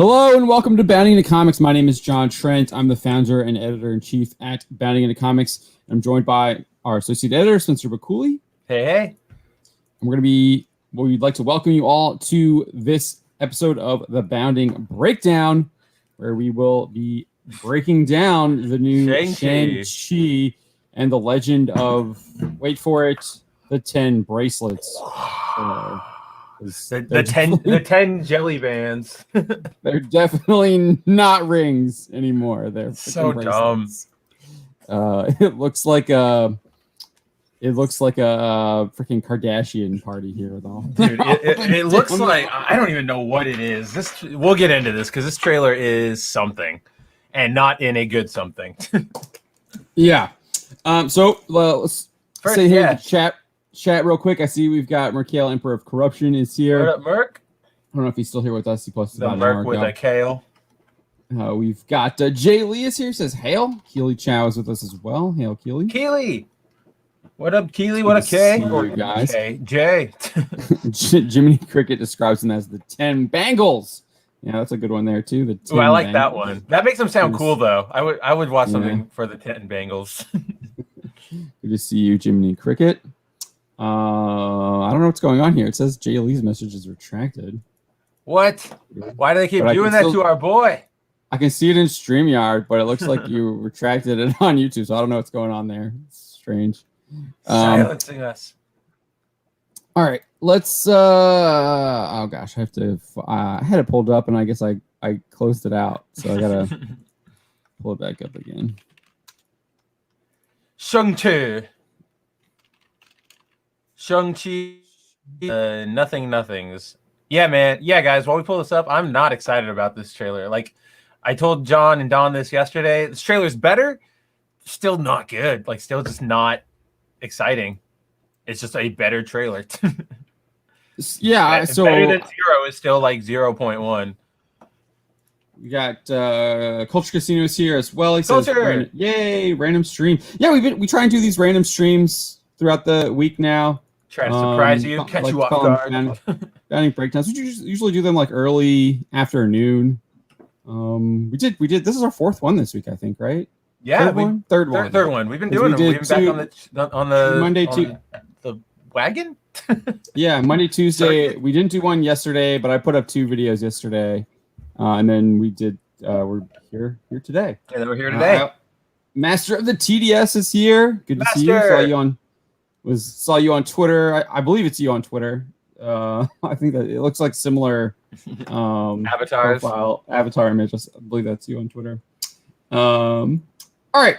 Hello and welcome to Bounding into Comics. My name is John Trent. I'm the founder and editor-in-chief at Bounding into Comics. I'm joined by our associate editor, Spencer Bacouli. Hey. And we'd like to welcome you all to this episode of the Bounding Breakdown, where we will be breaking down the new Shang-Chi and the legend of, wait for it, the 10 bracelets. The 10 jelly bands. They're definitely not rings anymore. They're so dumb. It looks like a freaking Kardashian party here, though. Dude, it looks like, I don't even know what it is. We'll get into this because this trailer is something, and not in a good something. Yeah. So let's say here in the chat real quick. I see we've got Merkale, Emperor of Corruption, is here. What up, Merc? I don't know if he's still here with us. He posted the about Merc an hour with ago. a kale. We've got Jay Lee is here. Says hail. Keely Chow is with us as well. Hail, Keely. Keely. What up, Keely? What a K? Or guys. Jay. Jiminy Cricket describes them as the 10 bangles. Yeah, that's a good one there too. The 10 I like bangles. that one. That makes them sound cool though. I would watch something for the 10 bangles. Good to see you, Jiminy Cricket. I don't know what's going on here. It says Jay Lee's message is retracted. What? Why do they keep doing that to our boy? I can see it in StreamYard, but it looks like you retracted it on YouTube, so I don't know what's going on there. It's strange. Silencing us. All right, let's. Oh gosh, I have to. I had it pulled up, and I guess I closed it out, so I gotta pull it back up again. Shang-Chi, nothings. Yeah, man. Yeah, guys, while we pull this up, I'm not excited about this trailer. Like, I told John and Don this yesterday. This trailer's better, still not good. Like, still just not exciting. It's just a better trailer. Yeah, so better than 0 is still like 0.1. We got Culture Casino is here as well. He says, Culture! "Yay, random stream." Yeah, we try and do these random streams throughout the week now. Try to surprise you, catch you off guard. Bounding breakdowns. We usually do them like early afternoon. We did. This is our fourth one this week, I think, right? Yeah, third one. Third one. We've been doing them. We've been back on the Monday, the wagon. Yeah, Monday, Tuesday. We didn't do one yesterday, but I put up 2 videos yesterday, and then we did. We're here today. Yeah, we're here today. Master of the TDS is here. Good to see you. Saw you on Twitter. I believe it's you on Twitter. I think that it looks like similar avatars. Avatar image. I believe that's you on Twitter. All right,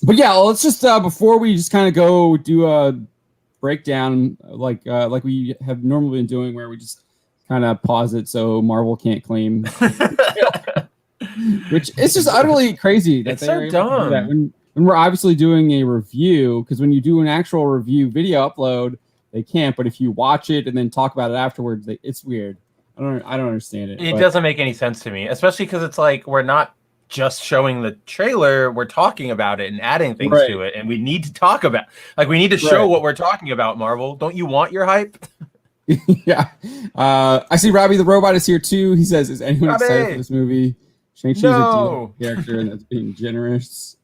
but yeah, let's just before we just kind of go do a breakdown like we have normally been doing, where we just kind of pause it so Marvel can't claim, which it's just utterly crazy that it's so dumb. That when we're obviously doing a review, because when you do an actual review video upload, they can't. But if you watch it and then talk about it afterwards, it's weird. I don't understand it. It doesn't make any sense to me, especially because it's like we're not just showing the trailer, we're talking about it and adding things to it, and we need to talk about, like, we need to show what we're talking about. Marvel, don't you want your hype? Yeah. I see Robbie the Robot is here too. He says, "Is anyone excited for this movie? Shang-Chi is a deal character, and that's being generous."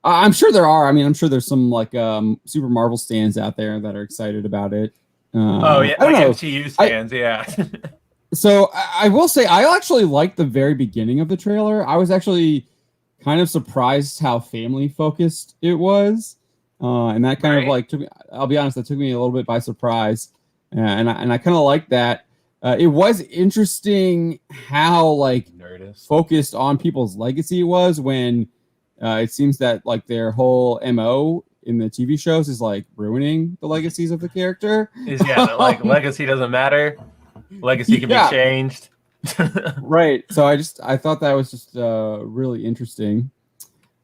I'm sure there are. I mean, I'm sure there's some like Super Marvel stands out there that are excited about it. Like MCU stands, yeah. So I will say I actually liked the very beginning of the trailer. I was actually kind of surprised how family focused it was, and that kind of like took me. I'll be honest, that took me a little bit by surprise, and I kind of liked that. It was interesting how like focused on people's legacy it was when it seems that like their whole MO in the TV shows is like ruining the legacies of the character. Like legacy doesn't matter. Legacy can be changed. Right. So I thought that was just really interesting.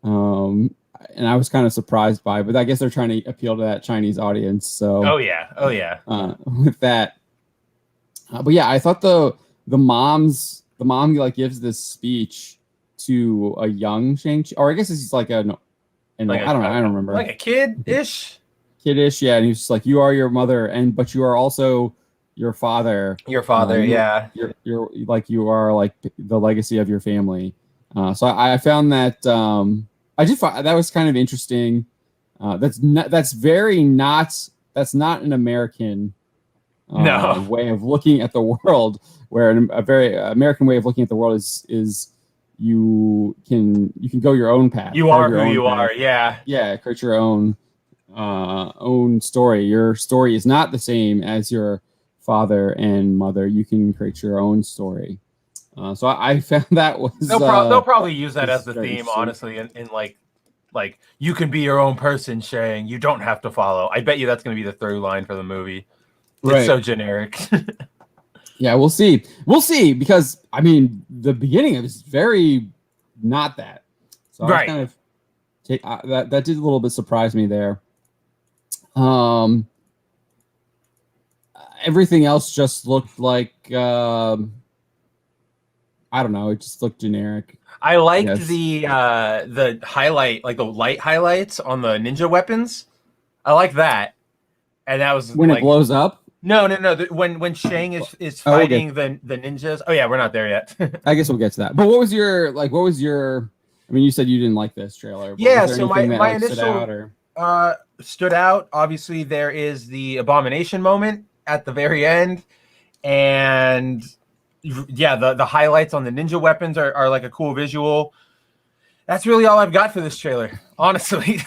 And I was kind of surprised by it, but I guess they're trying to appeal to that Chinese audience. So with that. But yeah, I thought the mom like gives this speech to a young Shang-Chi, or I guess it's like I don't remember. Like a kid-ish. Yeah, and he's just like, "You are your mother, but you are also your father. Your father, yeah. You're like you are like the legacy of your family. So I found that I just thought that was kind of interesting. That's not an American No. way of looking at the world. Where a very American way of looking at the world is you can go your own path. You are who you are. Yeah. Yeah. Create your own story. Your story is not the same as your father and mother. You can create your own story. So I found that was they'll probably use that as the theme, honestly, in like you can be your own person, Shang. You don't have to follow. I bet you that's going to be the through line for the movie. It's right. so generic. Yeah, we'll see. We'll see, because I mean the beginning of it is very not that. So I kind of that did a little bit surprise me there. Everything else just looked like I don't know. It just looked generic. I liked the highlight, like the light highlights on the ninja weapons. I like that, and that was when it blows up. No. When Shang is fighting the ninjas. Oh yeah, we're not there yet. I guess we'll get to that. But what was your? I mean, you said you didn't like this trailer. Yeah. So my initial stood out. Obviously, there is the abomination moment at the very end, and yeah, the highlights on the ninja weapons are like a cool visual. That's really all I've got for this trailer, honestly.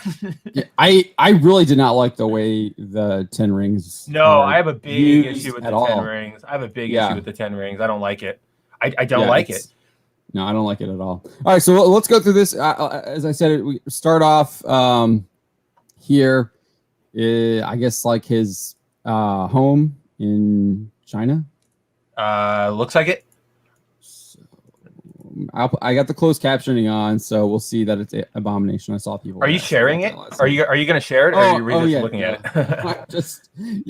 Yeah, I really did not like the way the 10 rings. No, I have a big issue with the 10 rings. I have a big issue with the 10 rings. I don't like it. I don't like it. No, I don't like it at all. All right, so let's go through this. As I said, we start off here. I guess like his home in China. Looks like it. I got the closed captioning on, so we'll see that it's Abomination. I saw people. Are you sharing it? Are you going to share it, or are you just looking at it?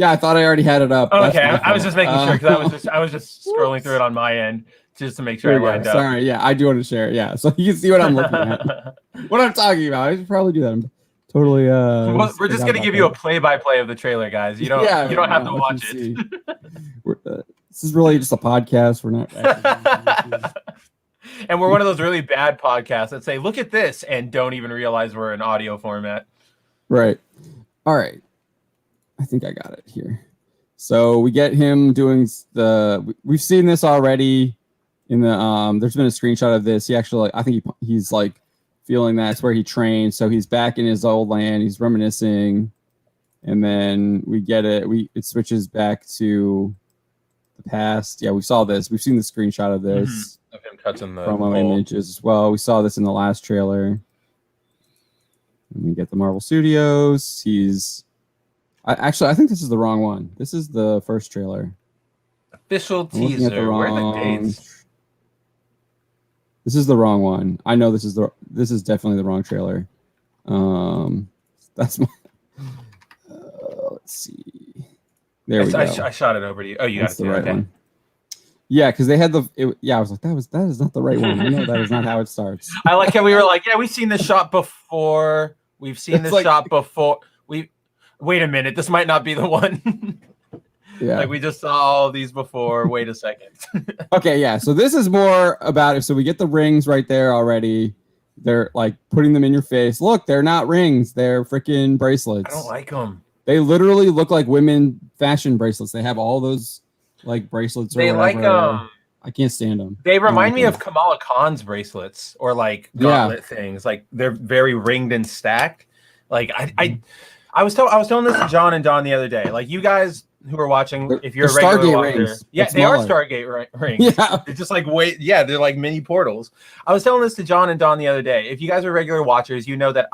I thought I already had it up. Oh, okay, I was just making sure, because I was just scrolling through it on my end just to make sure I lined up. Sorry, yeah, I do want to share it. Yeah, so you can see what I'm looking at, what I'm talking about. I should probably do that. I'm totally. We're just going to give you a play-by-play of the trailer, guys. You don't have to watch it. This is really just a podcast. We're not. And we're one of those really bad podcasts that say, look at this, and don't even realize we're in audio format. Right. All right. I think I got it here. So we get him doing we've seen this already in the, there's been a screenshot of this. He actually, I think he's like feeling that's where he trained. So he's back in his old land. He's reminiscing. And then we get it. It switches back to the past. Yeah, we saw this. We've seen the screenshot of this. Mm-hmm. Of him cutting the promo images as well. We saw this in the last trailer. And we get the Marvel Studios. I think this is the wrong one. This is the first trailer. Official teaser. Where are the dates? This is the wrong one. I know this is definitely the wrong trailer. That's my. Let's see. There we go. I shot it over to you. Oh, you got the right one. Yeah, because they had I was like, that is not the right one. I know that is not how it starts. I like how we were like, yeah, we've seen this shot before. We've seen this shot before. Wait a minute, this might not be the one. Yeah, like we just saw all of these before. Wait a second. Okay, yeah. So this is more about it. So we get the rings right there already. They're like putting them in your face. Look, they're not rings. They're freaking bracelets. I don't like them. They literally look like women fashion bracelets. They have all those like bracelets. They I can't stand them. They remind me of Kamala Khan's bracelets or like gauntlet things. Like they're very ringed and stacked. Like I was telling this to John and Don the other day. Like you guys who are watching, if you're a regular watcher, rings. Yeah, they are Stargate rings. Yeah, it's just like they're like mini portals. I was telling this to John and Don the other day. If you guys are regular watchers, you know that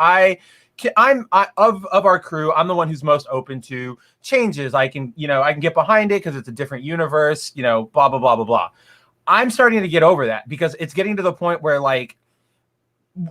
of our crew, I'm the one who's most open to changes. I can get behind it because it's a different universe, blah, blah, blah, blah, blah. I'm starting to get over that because it's getting to the point where like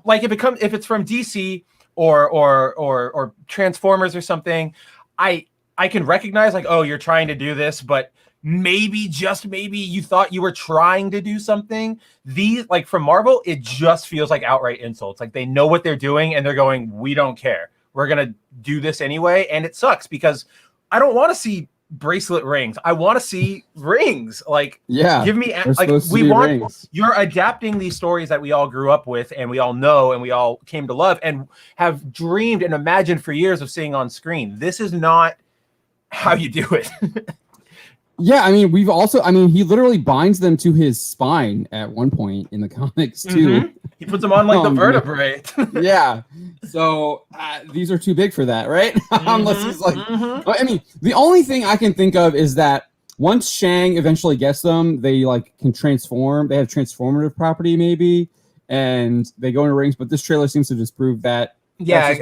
if it's from DC or Transformers or something, I can recognize like, oh, you're trying to do this, but maybe, just maybe you thought you were trying to do something. These, like from Marvel, it just feels like outright insults. Like they know what they're doing and they're going, we don't care. We're going to do this anyway. And it sucks because I don't want to see bracelet rings. I want to see rings. Like, yeah, give me like we want rings. You're adapting these stories that we all grew up with and we all know and we all came to love and have dreamed and imagined for years of seeing on screen. This is not how you do it. Yeah, I mean, he literally binds them to his spine at one point in the comics too. Mm-hmm. He puts them on like the vertebrae. Yeah. So these are too big for that, right? Mm-hmm. Unless he's like, I mean, the only thing I can think of is that once Shang eventually gets them, they like can transform. They have transformative property maybe, and they go into rings. But this trailer seems to disprove that. Yeah,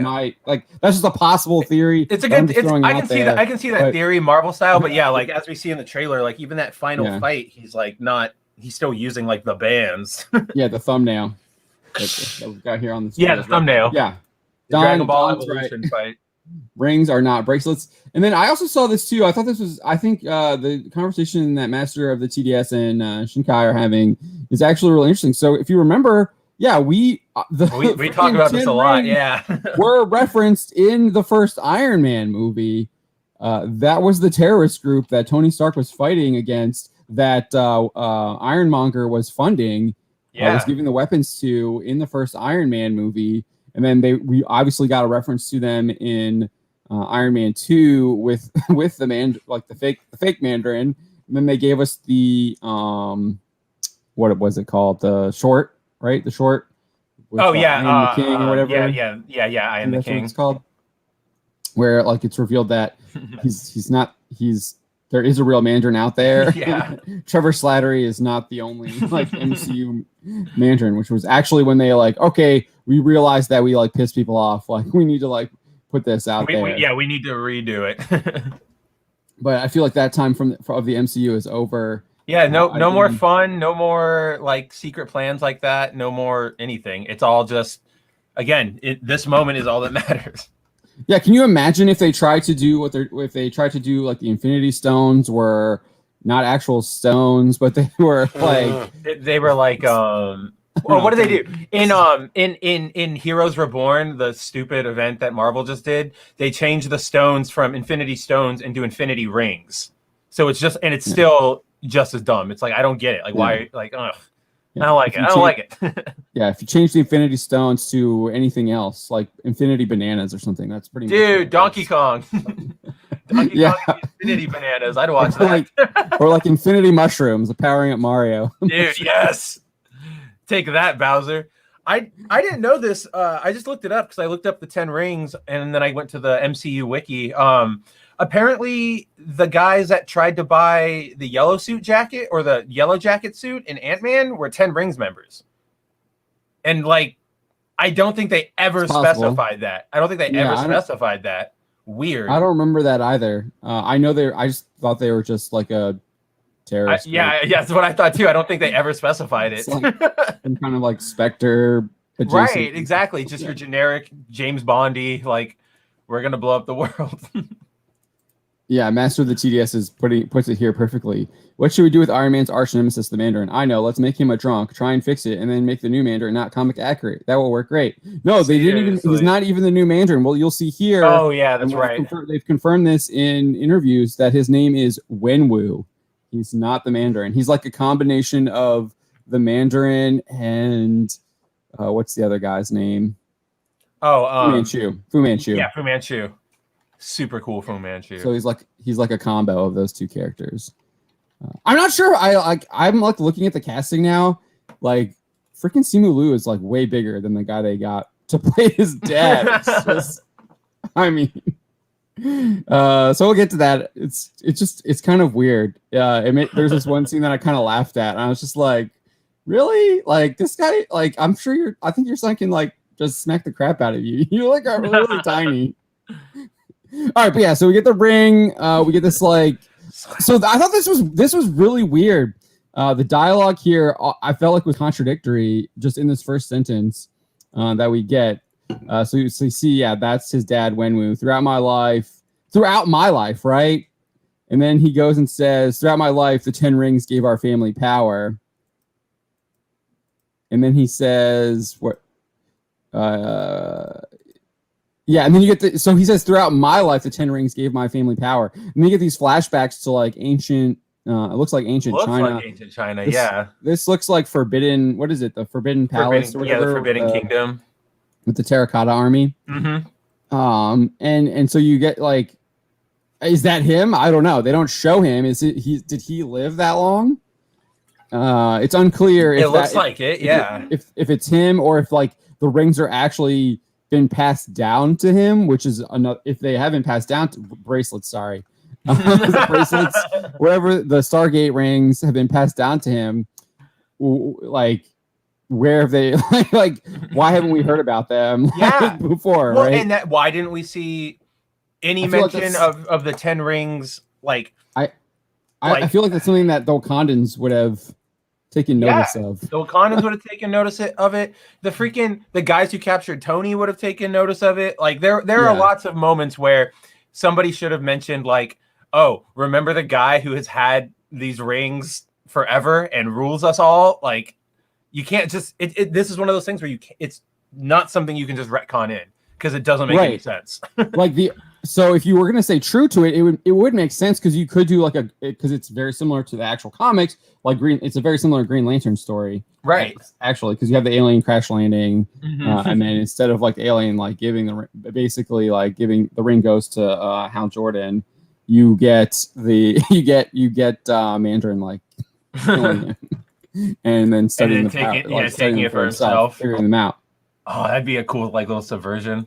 that's just a possible theory. It's a good. I can see that theory, Marvel style. But yeah, like as we see in the trailer, like even that final fight, he's like not. He's still using like the bands. Yeah, the thumbnail that we've got here on the screen. Yeah, the thumbnail. Yeah, Dragon Ball Evolution fight. Rings are not bracelets. And then I also saw this too. I thought this was. I think the conversation that Master of the TDS and Shinkai are having is actually really interesting. So if you remember. Yeah, we talk about this a lot. Yeah, were referenced in the first Iron Man movie. That was the terrorist group that Tony Stark was fighting against. That Ironmonger was funding. Was giving the weapons to in the first Iron Man movie, and then we obviously got a reference to them in Iron Man 2 with the fake Mandarin. And then they gave us the what was it called? The short. Right, the short. With, I am the King or whatever. Yeah. I am the King. It's called. Where like it's revealed that there is a real Mandarin out there. Yeah. Trevor Slattery is not the only like MCU Mandarin, which was actually when they like, okay, we realized that we like piss people off. Like we need to like put this out there. We need to redo it. But I feel like that time of the MCU is over. Yeah, no more fun, no more like secret plans like that, no more anything. It's all just, again, this moment is all that matters. Yeah, can you imagine if they tried to do like the Infinity Stones were not actual stones, but they were like what did they do in Heroes Reborn, the stupid event that Marvel just did? They changed the stones from Infinity Stones into Infinity Rings. So it's just still just as dumb. It's like I don't get it. Like why? Like ugh. Yeah. I don't like it. Yeah, if you change the Infinity Stones to anything else, like Infinity Bananas or something, that's pretty. Dude, Donkey Kong. Donkey Kong Infinity Bananas. I'd watch that. Or like Infinity Mushrooms, powering up Mario. Dude, yes. Take that, Bowser. I didn't know this. I just looked it up because I looked up the 10 rings and then I went to the MCU wiki. Apparently, the guys that tried to buy the yellow suit jacket or the yellow jacket suit in Ant-Man were 10 Rings members. And, like, I don't think they ever specified that. I don't think they ever specified that. Weird. I don't remember that either. I just thought they were just like a terrorist. Yeah, that's what I thought too. I don't think they ever specified it. Like some kind of like Spectre. Right, exactly. Just your generic James Bondy, like, we're going to blow up the world. Yeah, Master of the TDS puts it here perfectly. What should we do with Iron Man's arch nemesis, the Mandarin? I know. Let's make him a drunk, try and fix it, and then make the new Mandarin not comic accurate. That will work great. No, they didn't even. He's not even the new Mandarin. Well, you'll see here. Oh yeah, that's right. They've confirmed this in interviews that his name is Wenwu. He's not the Mandarin. He's like a combination of the Mandarin and what's the other guy's name? Oh, Fu Manchu. Yeah, Fu Manchu. Super cool Fu Manchu. So he's like a combo of those two characters. I'm not sure. I'm like looking at the casting now. Like freaking Simu Liu is like way bigger than the guy they got to play his dad. It's just, I mean, so we'll get to that. It's kind of weird. There's this one scene that I kind of laughed at, and I was just like, really? Like this guy? Like I'm sure I think your son can like just smack the crap out of you. You like are really tiny. All right, but yeah, so we get the ring. We get this like. So I thought this was really weird. The dialogue here I felt like was contradictory just in this first sentence that we get. So you see, yeah, that's his dad Wenwu. Throughout my life, right? And then he goes and says, throughout my life, the 10 rings gave our family power. And then he says, what? Yeah, and then you get so he says throughout my life the 10 rings gave my family power. And then you get these flashbacks to like ancient it looks like ancient China. Like ancient China, this, yeah. This looks like forbidden, what is it? The Forbidden Palace or whatever. Yeah, the Forbidden Kingdom. With the terracotta army. Mm-hmm. And so you get like, is that him? I don't know. They don't show him. Did he live that long? It's unclear. It looks like it, yeah. If it's him or if like the rings are actually been passed down to him, which is another. If they haven't passed down to bracelets, sorry, bracelets, wherever the Stargate rings have been passed down to him, like where have they like why haven't we heard about them before? Well, right? And why didn't we see any mention of the 10 rings? Like I feel like that's something that the Wakandans would have taken notice of. The Wakandans would have taken notice of it. The guys who captured Tony would have taken notice of it. Like there are lots of moments where somebody should have mentioned like, oh, remember the guy who has had these rings forever and rules us all? Like you can't just this is one of those things where it's not something you can just retcon in because it doesn't make any sense. So if you were going to say true to it, it would make sense because you could do like because it's very similar to the actual comics. Like it's a very similar Green Lantern story, right? Actually, because you have the alien crash landing, and then instead of like the alien like giving the ring goes to Hal Jordan, you get Mandarin like killing him, and then studying taking it for himself, figuring them out. Oh, that'd be a cool like little subversion.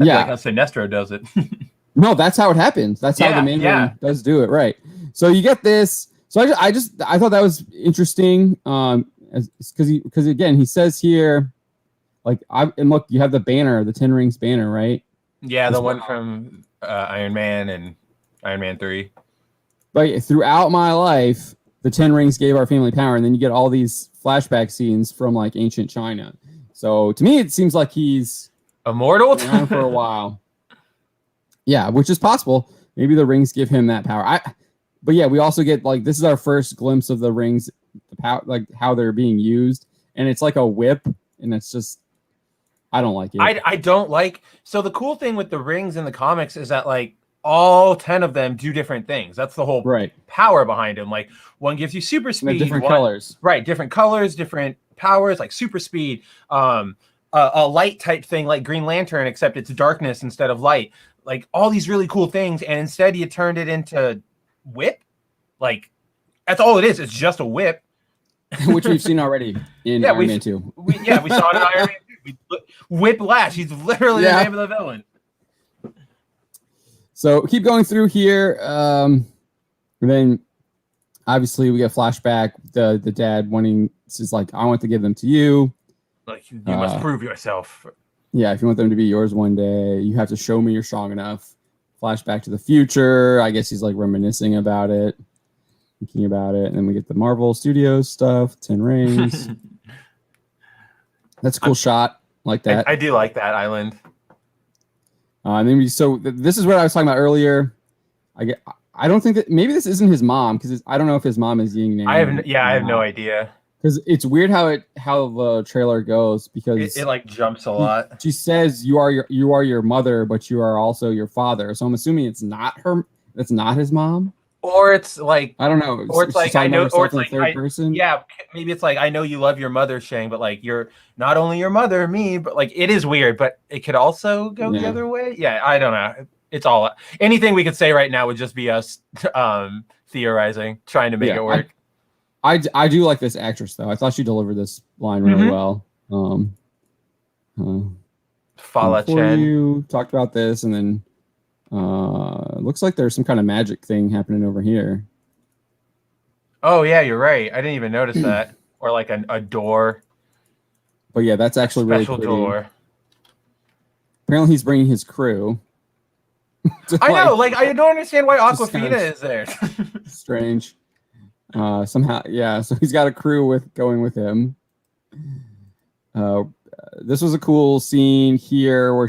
Like how Sinestro does it. No, that's how it happens. That's how the Mandarin does do it, right? So you get this. So I thought that was interesting, because again he says here, like and look, you have the banner, the 10 Rings banner, right? Yeah, the one from Iron Man and Iron Man 3. But throughout my life, the 10 Rings gave our family power, and then you get all these flashback scenes from like ancient China. So to me, it seems like he's immortal around for a while. Yeah, which is possible. Maybe the rings give him that power. But yeah, we also get like this is our first glimpse of the rings, the power, like how they're being used, and it's like a whip, and it's just I don't like it. I don't like. So the cool thing with the rings in the comics is that like all 10 of them do different things. That's the whole power behind them. Like one gives you super speed, different colors, right? Different colors, different powers, like super speed. A light type thing like Green Lantern, except it's darkness instead of light. Like all these really cool things, and instead you turned it into whip. Like that's all it is. It's just a whip, which we've seen already in Iron Man 2. We saw it in Iron Man 2. Whiplash. He's literally the name of the villain. So keep going through here. And then obviously we get flashback. The dad is like, I want to give them to you. Like you must prove yourself. Yeah, if you want them to be yours one day, you have to show me you're strong enough. Flashback to the future. I guess he's like reminiscing about it, thinking about it. And then we get the Marvel Studios stuff, 10 Rings. That's a cool shot like that. I do like that island. And then this is what I was talking about earlier. I don't think that maybe this isn't his mom because I don't know if his mom is Ying Nan. I have no idea. Because it's weird how the trailer goes because it like jumps a lot. She says you are your mother, but you are also your father. So I'm assuming it's not her. It's not his mom. Or it's like I don't know. Or it's like I know. Or it's like third person. Yeah, maybe it's like I know you love your mother, Shang, but like you're not only your mother, me, but like it is weird. But it could also go the other way. Yeah, I don't know. It's all anything we could say right now would just be us theorizing, trying to make it work. I do like this actress though. I thought she delivered this line really well. Fala Chen. You talked about this, and then looks like there's some kind of magic thing happening over here. Oh yeah, you're right. I didn't even notice that. Or like a door. But yeah, that's actually really pretty. Door. Apparently, he's bringing his crew. I know. Like I don't understand why Aquafina is there. Strange. Somehow, yeah. So he's got a crew going with him. This was a cool scene here where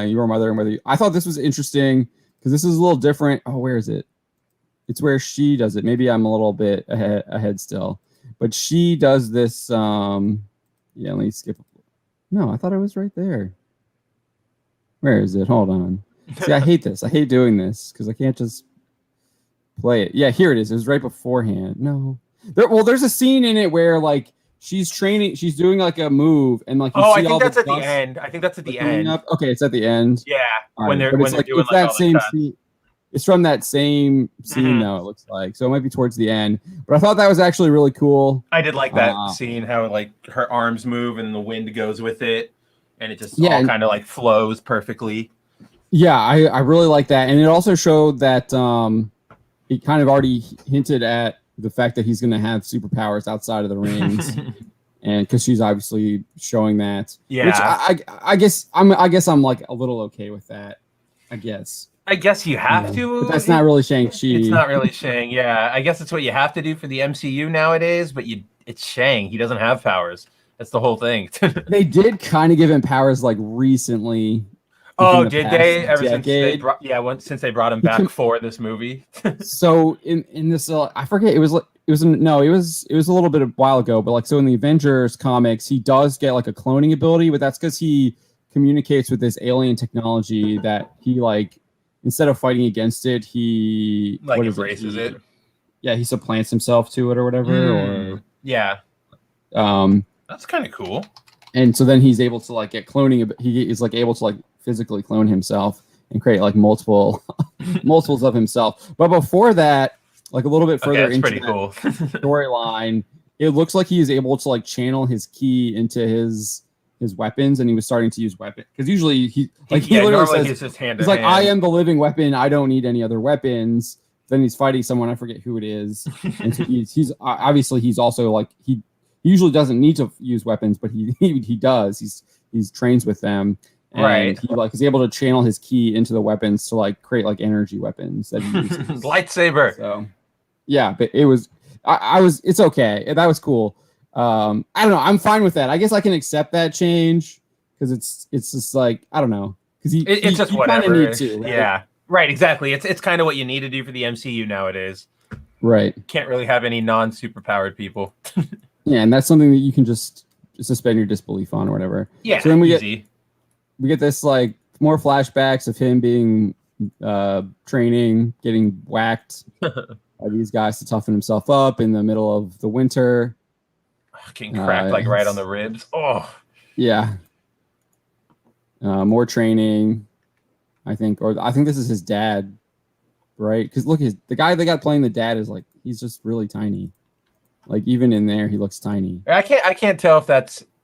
your mother and whether I thought this was interesting because this is a little different. Oh, where is it? It's where she does it. Maybe I'm a little bit ahead still, but she does this. Yeah, let me skip. No, I thought it was right there. Where is it? Hold on. See, I hate this. I hate doing this because I can't just play it. Yeah, here it is. It was right beforehand. No. There's a scene in it where like she's training, she's doing like a move, and like you see I think all that's the at the dust end. I think that's at the coming end. up. Okay, it's at the end. Yeah, All when right, they're but when they're doing it's like that all the same cuts. scene. It's from that same scene though, it looks like. So it might be towards the end. But I thought that was actually really cool. I did like that scene, how like her arms move and the wind goes with it, and it just all kind of like flows perfectly. Yeah, I really like that. And it also showed that it kind of already hinted at the fact that he's going to have superpowers outside of the rings. And because she's obviously showing that. Yeah. Which I guess I'm like a little okay with that. I guess you have to. But that's not really Shang-Chi. It's not really Shang. Yeah, I guess it's what you have to do for the MCU nowadays. But it's Shang. He doesn't have powers. That's the whole thing. They did kind of give him powers like recently. Oh, did they? Ever decade. Since they brought him back for this movie. So in this, I forget. It was a little bit a while ago. But like, so in the Avengers comics, he does get like a cloning ability, but that's because he communicates with this alien technology that he like. Instead of fighting against it, he like embraces it. Yeah, he supplants himself to it or whatever. Or yeah, that's kind of cool. And so then he's able to like get cloning. He is like able to like physically clone himself and create like multiples of himself. But before that, like a little bit further into pretty cool storyline, it looks like he is able to like channel his ki into his weapons, and he was starting to use weapons because usually he literally says he's just hand he's like, I am the living weapon, I don't need any other weapons. Then he's fighting someone, I forget who it is, and so he's obviously he's also like he usually doesn't need to use weapons, but he does. He's trains with them, and right. He like is able to channel his ki into the weapons to like create like energy weapons that he uses. Lightsaber. So yeah, but it was it's okay. That was cool. I don't know. I'm fine with that. I guess I can accept that change because it's just like I don't know because it's just whatever. Need to, right? Yeah, right. Exactly. It's kind of what you need to do for the MCU nowadays. Right. Can't really have any non-superpowered people. Yeah, and that's something that you can just suspend your disbelief on or whatever. Yeah. So then we get this like more flashbacks of him being training, getting whacked by these guys to toughen himself up in the middle of the winter. Getting cracked like right on the ribs. Oh, yeah. More training, I think this is his dad, right? Because look, the guy they got playing the dad is like he's just really tiny. Like even in there, he looks tiny. I can't tell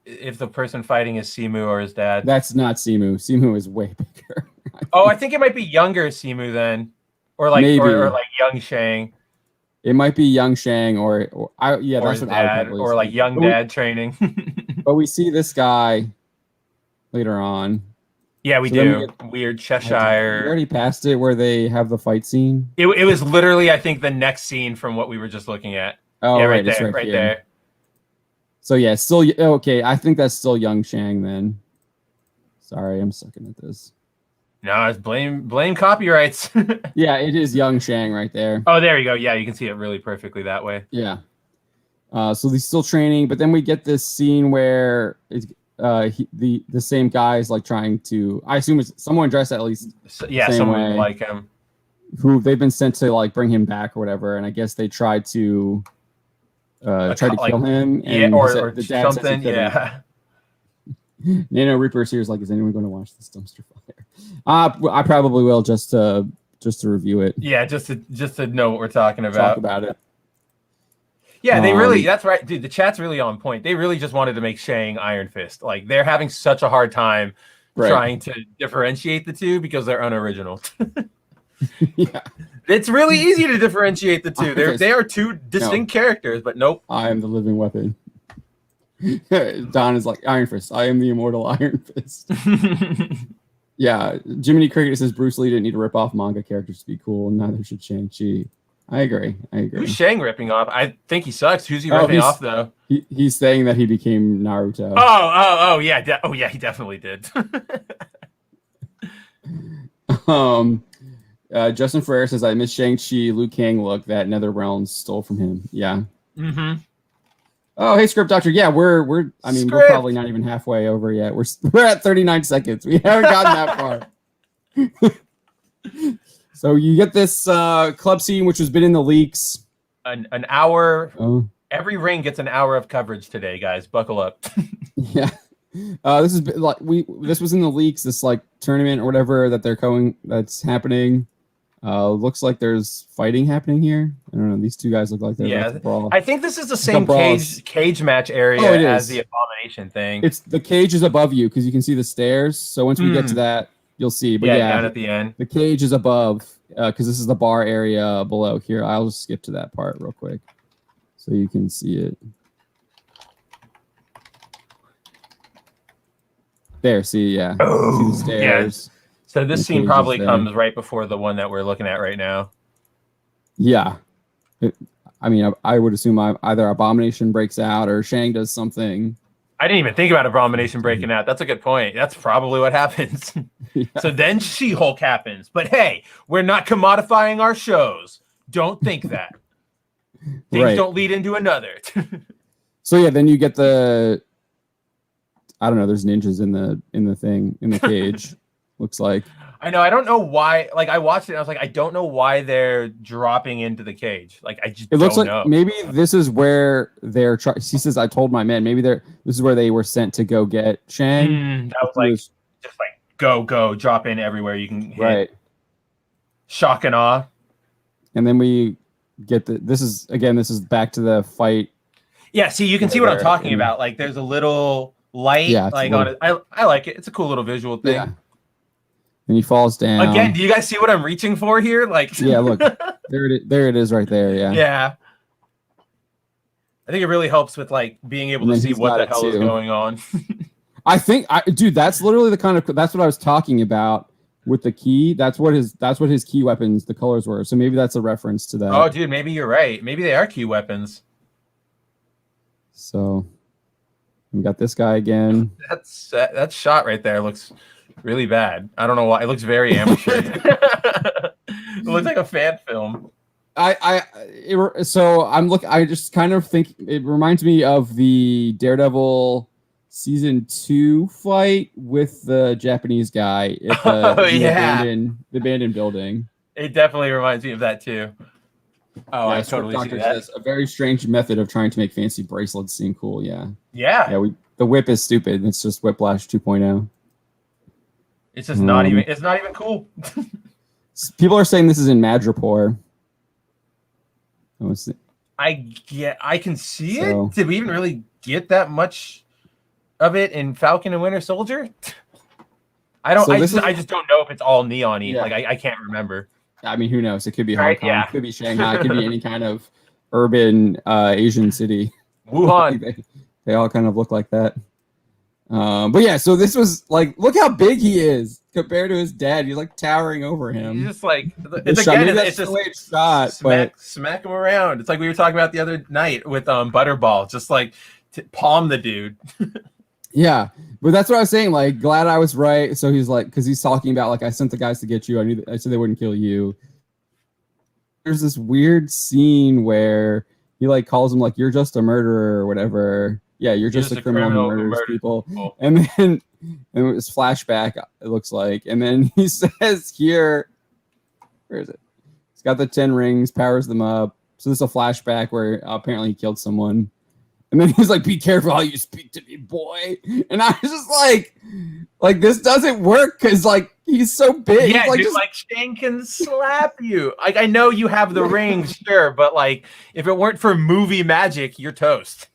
if the person fighting is Simu or his dad. That's not Simu. Simu is way bigger. I think it might be younger Simu then, or like or like young Shang. It might be young Shang or that's what dad, I would or like young dad training. But we see this guy later on. Yeah, we do. Weird Cheshire. We already passed it where they have the fight scene. It was literally, I think, the next scene from what we were just looking at. Oh, yeah, right there. So yeah, still okay. I think that's still young Shang then. Sorry, I'm sucking at this. No, it's blame copyrights. Yeah, it is young Shang right there. Oh, there you go. Yeah, you can see it really perfectly that way. Yeah. So he's still training, but then we get this scene where it's the same guy is like trying to. I assume it's someone dressed at least. Someone like him. Who they've been sent to like bring him back or whatever, and I guess they tried to kill him. And or the dad something. Yeah. Nano Reaper's here is like, is anyone going to watch this dumpster fire? I probably will just to review it. Yeah, just to know what we're talking about. Talk about it. Yeah, they really. That's right, dude. The chat's really on point. They really just wanted to make Shang Iron Fist. Like they're having such a hard time trying to differentiate the two because they're unoriginal. Yeah, it's really easy to differentiate the two. They are two distinct characters, but nope. I am the living weapon. Don is like Iron Fist. I am the immortal Iron Fist. Yeah, Jiminy Cricket says Bruce Lee didn't need to rip off manga characters to be cool, and neither should Shang-Chi. I agree. Who's Shang ripping off? I think he sucks. Who's he ripping off though? He's saying that he became Naruto. Oh yeah. He definitely did. Justin Ferrer says, I miss Shang-Chi Liu Kang look that NetherRealm stole from him. Yeah. Mm-hmm. Oh, hey, Script Doctor. Yeah, we're. I mean, we're probably not even halfway over yet. We're at 39 seconds. We haven't gotten that far. So you get this club scene, which has been in the leaks. An hour. Oh. Every ring gets an hour of coverage today, guys. Buckle up. Yeah. This is like this was in the leaks. This like tournament or whatever that they're going. That's happening. Looks like there's fighting happening here. I don't know. These two guys look like they're about to brawl. I think this is the same cage match area as the Abomination thing. It's the cage is above you because you can see the stairs. So once we get to that, you'll see. But yeah, down at the end, the cage is above because this is the bar area below here. I'll just skip to that part real quick so you can see it. There, see, yeah. Oh, see the stairs. Yeah. So this scene probably comes right before the one that we're looking at right now. Yeah. I mean, I would assume either Abomination breaks out or Shang does something. I didn't even think about Abomination breaking out. That's a good point. That's probably what happens. Yeah. So then She-Hulk happens. But hey, we're not commodifying our shows. Don't think that. Things don't lead into another. So yeah, then you get the... I don't know. There's ninjas in the cage. Looks like. I know. I don't know why. Like I watched it, and I was like, I don't know why they're dropping into the cage. Like I just. It looks like know. Maybe this is where they're. He says, "I told my men." Maybe this is where they were sent to go get Shang. That was like just like go, drop in everywhere you can hit. Right. Shock and awe. And then we get this is back to the fight. Yeah. See, you can see what I'm talking about. Like there's a little light like on it. I like it. It's a cool little visual thing. Yeah. And he falls down. Again, do you guys see what I'm reaching for here? Like yeah, look. There it is right there, yeah. Yeah. I think it really helps with like being able to see what the hell is going on. I think dude, that's literally that's what I was talking about with the key. That's what his key weapons, the colors were. So maybe that's a reference to that. Oh, dude, maybe you're right. Maybe they are key weapons. So we got this guy again. That shot right there looks really bad. I don't know why. It looks very amateur. It looks like a fan film. I just kind of think it reminds me of the Daredevil season 2 fight with the Japanese guy at the abandoned building. It definitely reminds me of that too. Oh, I totally see that. Says, a very strange method of trying to make fancy bracelets seem cool. Yeah. Yeah. The whip is stupid. It's just Whiplash 2.0. It's just not even. It's not even cool. People are saying this is in Madripoor. I can see it. Did we even really get that much of it in Falcon and Winter Soldier? I don't. I just don't know if it's all neon-y. Yeah. Like I can't remember. I mean, who knows? It could be Hong Kong. It could be Shanghai. It could be any kind of urban Asian city. Wuhan. They all kind of look like that. But yeah, so this was like, look how big he is compared to his dad. He's like towering over him. He's just like, it's just the way it's shot. Smack him around. It's like we were talking about the other night with Butterball. Just like palm the dude. Yeah, but that's what I was saying. Like, glad I was right. So he's like, because he's talking about like, I sent the guys to get you. I said they wouldn't kill you. There's this weird scene where he like calls him like, you're just a murderer or whatever. Yeah, you're just a criminal who murders people. Cool. And then it was flashback, it looks like. And then he says here, where is it? He's got the 10 rings, powers them up. So this is a flashback where apparently he killed someone. And then he's like, be careful how you speak to me, boy. And I was just like this doesn't work because like he's so big. Yeah, like, dude, like Shang can slap you. Like I know you have the rings, sure, but like if it weren't for movie magic, you're toast.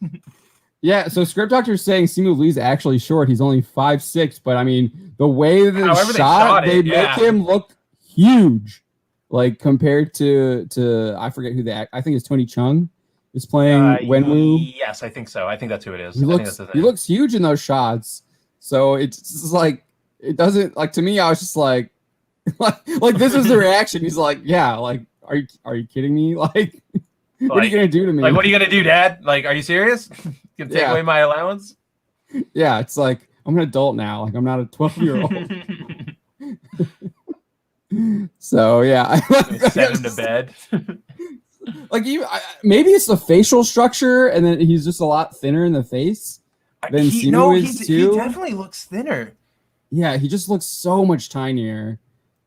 Yeah, so Script Doctor is saying Simu Lee's actually short. He's only 5'6", but I mean the way they make him look huge, like compared to I forget who I think it's Tony Chung is playing Wenwu. Yes, I think so. I think that's who it is. He looks huge in those shots. So it's just like it doesn't like to me. I was just like this is the reaction. He's like, yeah, like are you kidding me? Like what are you gonna do to me? Like what are you gonna do, Dad? Like are you serious? You gonna take away my allowance? Yeah, it's like I'm an adult now. Like I'm not a 12-year-old. So yeah, send him to bed. Like maybe it's the facial structure, and then he's just a lot thinner in the face than Simu is too. He definitely looks thinner. Yeah, he just looks so much tinier.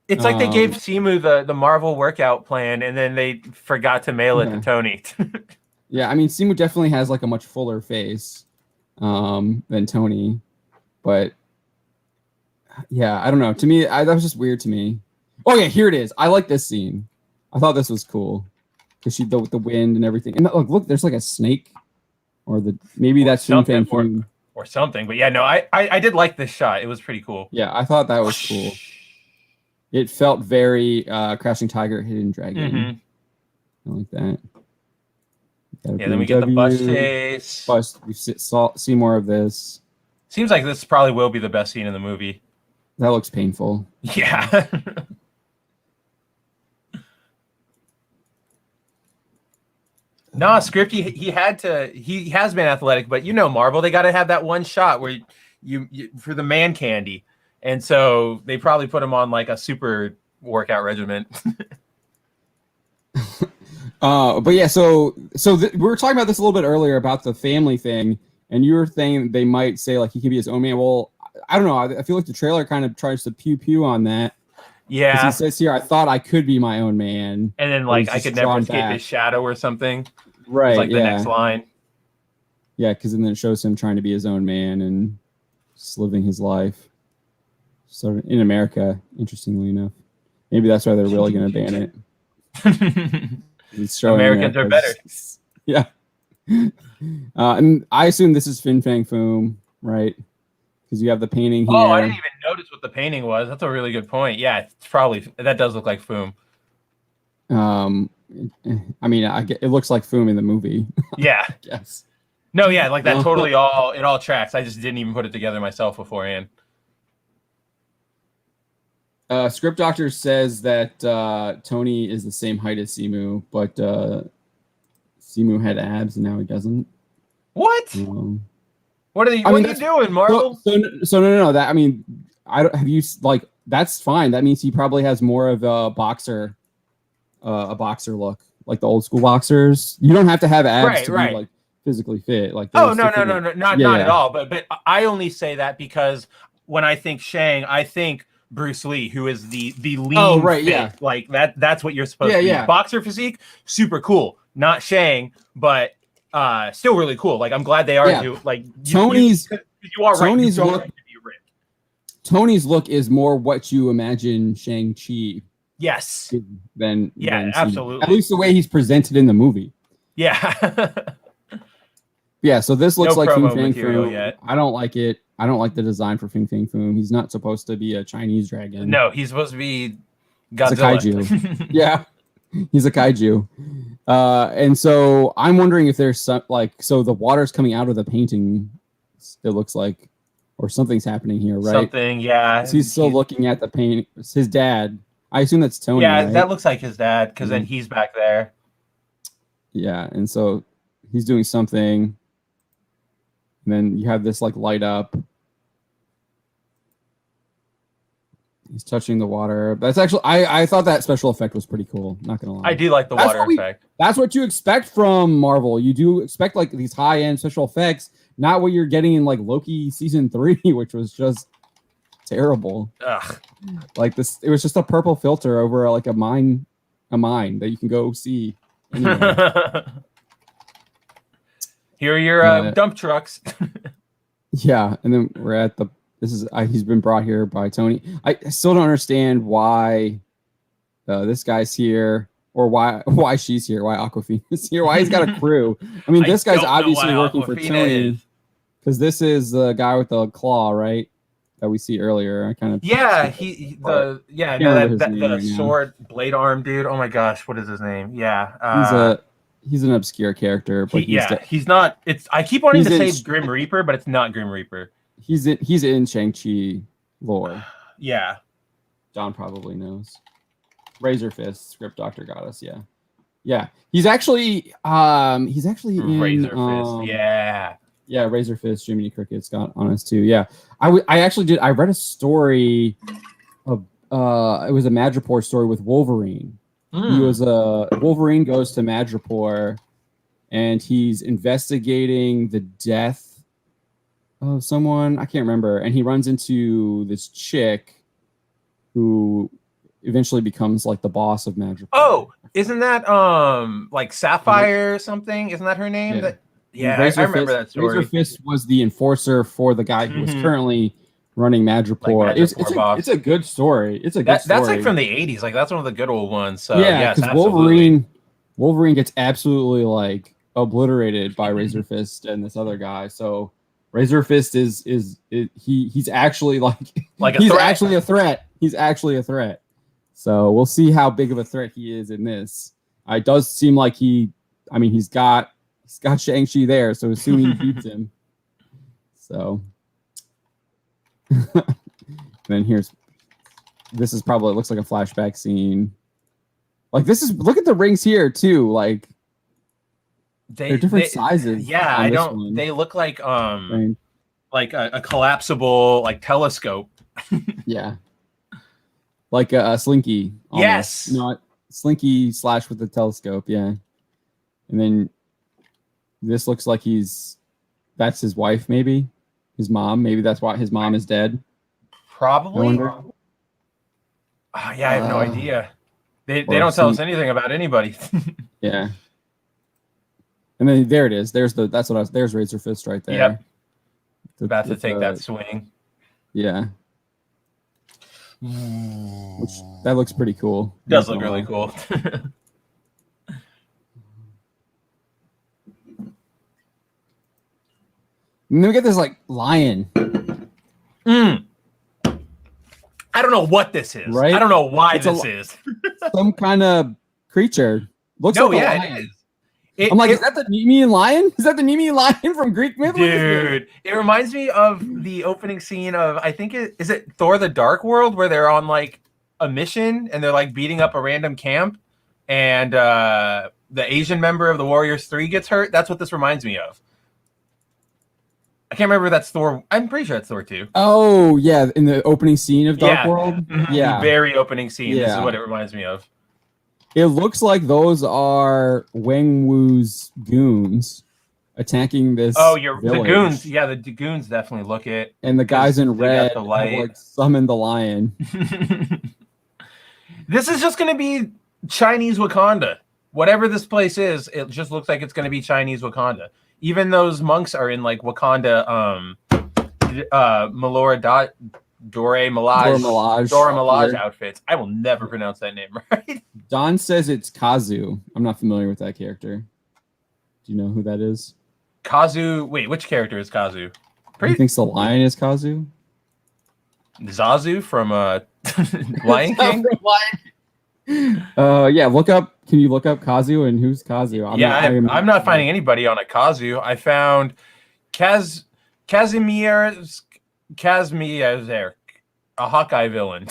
It's like they gave Simu the Marvel workout plan, and then they forgot to mail it to Tony. Yeah, I mean, Simu definitely has like a much fuller face than Tony, but yeah, I don't know. To me, that was just weird to me. Oh yeah, here it is. I like this scene. I thought this was cool because the wind and everything. And look, there's like a snake, or maybe that's something or something. But yeah, no, I did like this shot. It was pretty cool. Yeah, I thought that was cool. It felt very Crouching Tiger, Hidden Dragon. I like that. Yeah, then we get the bus chase. We see more of this. Seems like this probably will be the best scene in the movie. That looks painful. Yeah. No, script. He has been athletic, but Marvel, they got to have that one shot where you for the man candy, and so they probably put him on like a super workout regimen. But yeah, so we were talking about this a little bit earlier about the family thing, and you were saying they might say like he could be his own man. Well, I don't know. I feel like the trailer kind of tries to pew on that. Yeah, he says here, "I thought I could be my own man," and then like I could never escape his shadow or something. Right, it's like the next line. Yeah, because then it shows him trying to be his own man and just living his life. So in America, interestingly enough, maybe that's why they're really going to ban it. Americans are better. Yeah. And I assume this is Fin Fang Foom, right? Because you have the painting here. Oh, I didn't even notice what the painting was. That's a really good point. Yeah, it's probably that does look like Foom. I mean, it looks like Foom in the movie. Yeah. Yes. No, yeah, like that totally it all tracks. I just didn't even put it together myself beforehand. Script Doctor says that Tony is the same height as Simu, but Simu had abs and now he doesn't. What? What are you doing, Marvel? So no. That I mean, that's fine. That means he probably has more of a boxer look, like the old school boxers. You don't have to have abs to be like physically fit. Like no, not at all. But I only say that because when I think Shang, I think Bruce Lee, who is the lean. Oh right, fit. Yeah. Like that's what you're supposed to be. Yeah. Boxer physique, super cool. Not Shang, but still really cool. Like I'm glad they are Tony's. You are Tony's right. look. Tony's look is more what you imagine Shang-Chi. Yes. Than absolutely. At least the way he's presented in the movie. Yeah. Yeah. So this looks like Fin Fang Foom. Yet. I don't like it. I don't like the design for Fin Fang Foom. He's not supposed to be a Chinese dragon. No, he's supposed to be Godzilla. He's a kaiju. Yeah. He's a kaiju. And so I'm wondering if there's some so the water's coming out of the painting, it looks like, or something's happening here, right? Something, yeah. He's still looking at the painting. It's his dad. I assume that's Tony. Yeah, right? That looks like his dad, because then he's back there. Yeah, and so he's doing something. And then you have this light up. He's touching the water. That's actually I thought that special effect was pretty cool. Not gonna lie. I do like the water effect. That's what you expect from Marvel. You do expect these high-end special effects, not what you're getting in Loki season 3, which was just terrible. Ugh. Like this, it was just a purple filter over a mine that you can go see. Anyway. Here are your dump trucks. Yeah, and then we're at he's been brought here by Tony. I still don't understand why this guy's here, or why she's here, why Awkwafina's here, why he's got a crew. I mean, this guy's obviously working for Tony, because this is the guy with the claw, right? That we see earlier. I kind of the sword blade arm dude. Oh my gosh, what is his name? Yeah, he's an obscure character, but he's not. I keep wanting to say Grim Reaper, but it's not Grim Reaper. He's in Shang-Chi lore. Yeah, John probably knows. Razor Fist, Script Doctor got us. Yeah. He's actually in Razor Fist. Yeah, Razor Fist. Jiminy Cricket's got on us too. Yeah, I actually did. I read a story of it was a Madripoor story with Wolverine. He was Wolverine goes to Madripoor, and he's investigating the death of someone. I can't remember. And he runs into this chick who eventually becomes like the boss of Madripoor. Oh, isn't that like Sapphire or something? Isn't that her name? Yeah. I remember that story. Razor Fist was the enforcer for the guy who was currently running Madripoor. Like it's a good story. It's a good story. That's like from the 80s. Like that's one of the good old ones. So yeah, because Wolverine gets absolutely like obliterated by Razor Fist and this other guy. So Razor Fist he's actually actually a threat. He's actually a threat. So we'll see how big of a threat he is in this. It does seem like he's got Shang-Chi there, so assuming he beats him. So then this is probably looks like a flashback scene. Like look at the rings here too. Like they're different sizes. Yeah, they look like a collapsible like telescope. Yeah. Like a Slinky. Almost. Yes. Not Slinky / with the telescope, yeah. And then this looks like that's his wife, maybe. His mom. Maybe that's why his mom is dead. Probably. Oh, yeah, I have no idea. They don't tell us anything about anybody. Yeah. And then there it is. There's Razor Fist right there. Yep. About to take that swing. Yeah. That looks pretty cool. Does look really cool. And then we get this like lion. I don't know what this is. Right? I don't know why this is. Some kind of creature. Looks like a lion. It is. I'm like, is that the Nemean lion? Is that the Nemean lion from Greek myth? Dude, it reminds me of the opening scene of, I think is it Thor: The Dark World, where they're on like a mission and they're like beating up a random camp, and the Asian member of the Warriors 3 gets hurt. That's what this reminds me of. I can't remember if that's Thor. I'm pretty sure it's Thor 2. Oh yeah, in the opening scene of Dark World. Yeah, the very opening scene. Yeah. This is what it reminds me of. It looks like those are Wang Wu's goons attacking this. Oh, village. The goons. Yeah, the goons definitely look it. And the guys in red have, like, summoned the lion. This is just going to be Chinese Wakanda. Whatever this place is, it just looks like it's going to be Chinese Wakanda. Even those monks are in like Wakanda, Dora Milaje outfits. I will never pronounce that name right. Don says it's Kazu. I'm not familiar with that character. Do you know who that is? Kazu. Wait, which character is Kazu? He thinks the lion is Kazu? Zazu from Lion King? Yeah, can you look up Kazu and who's Kazu? I'm not finding anybody on a Kazu. I found Casimir, a Hawkeye villain.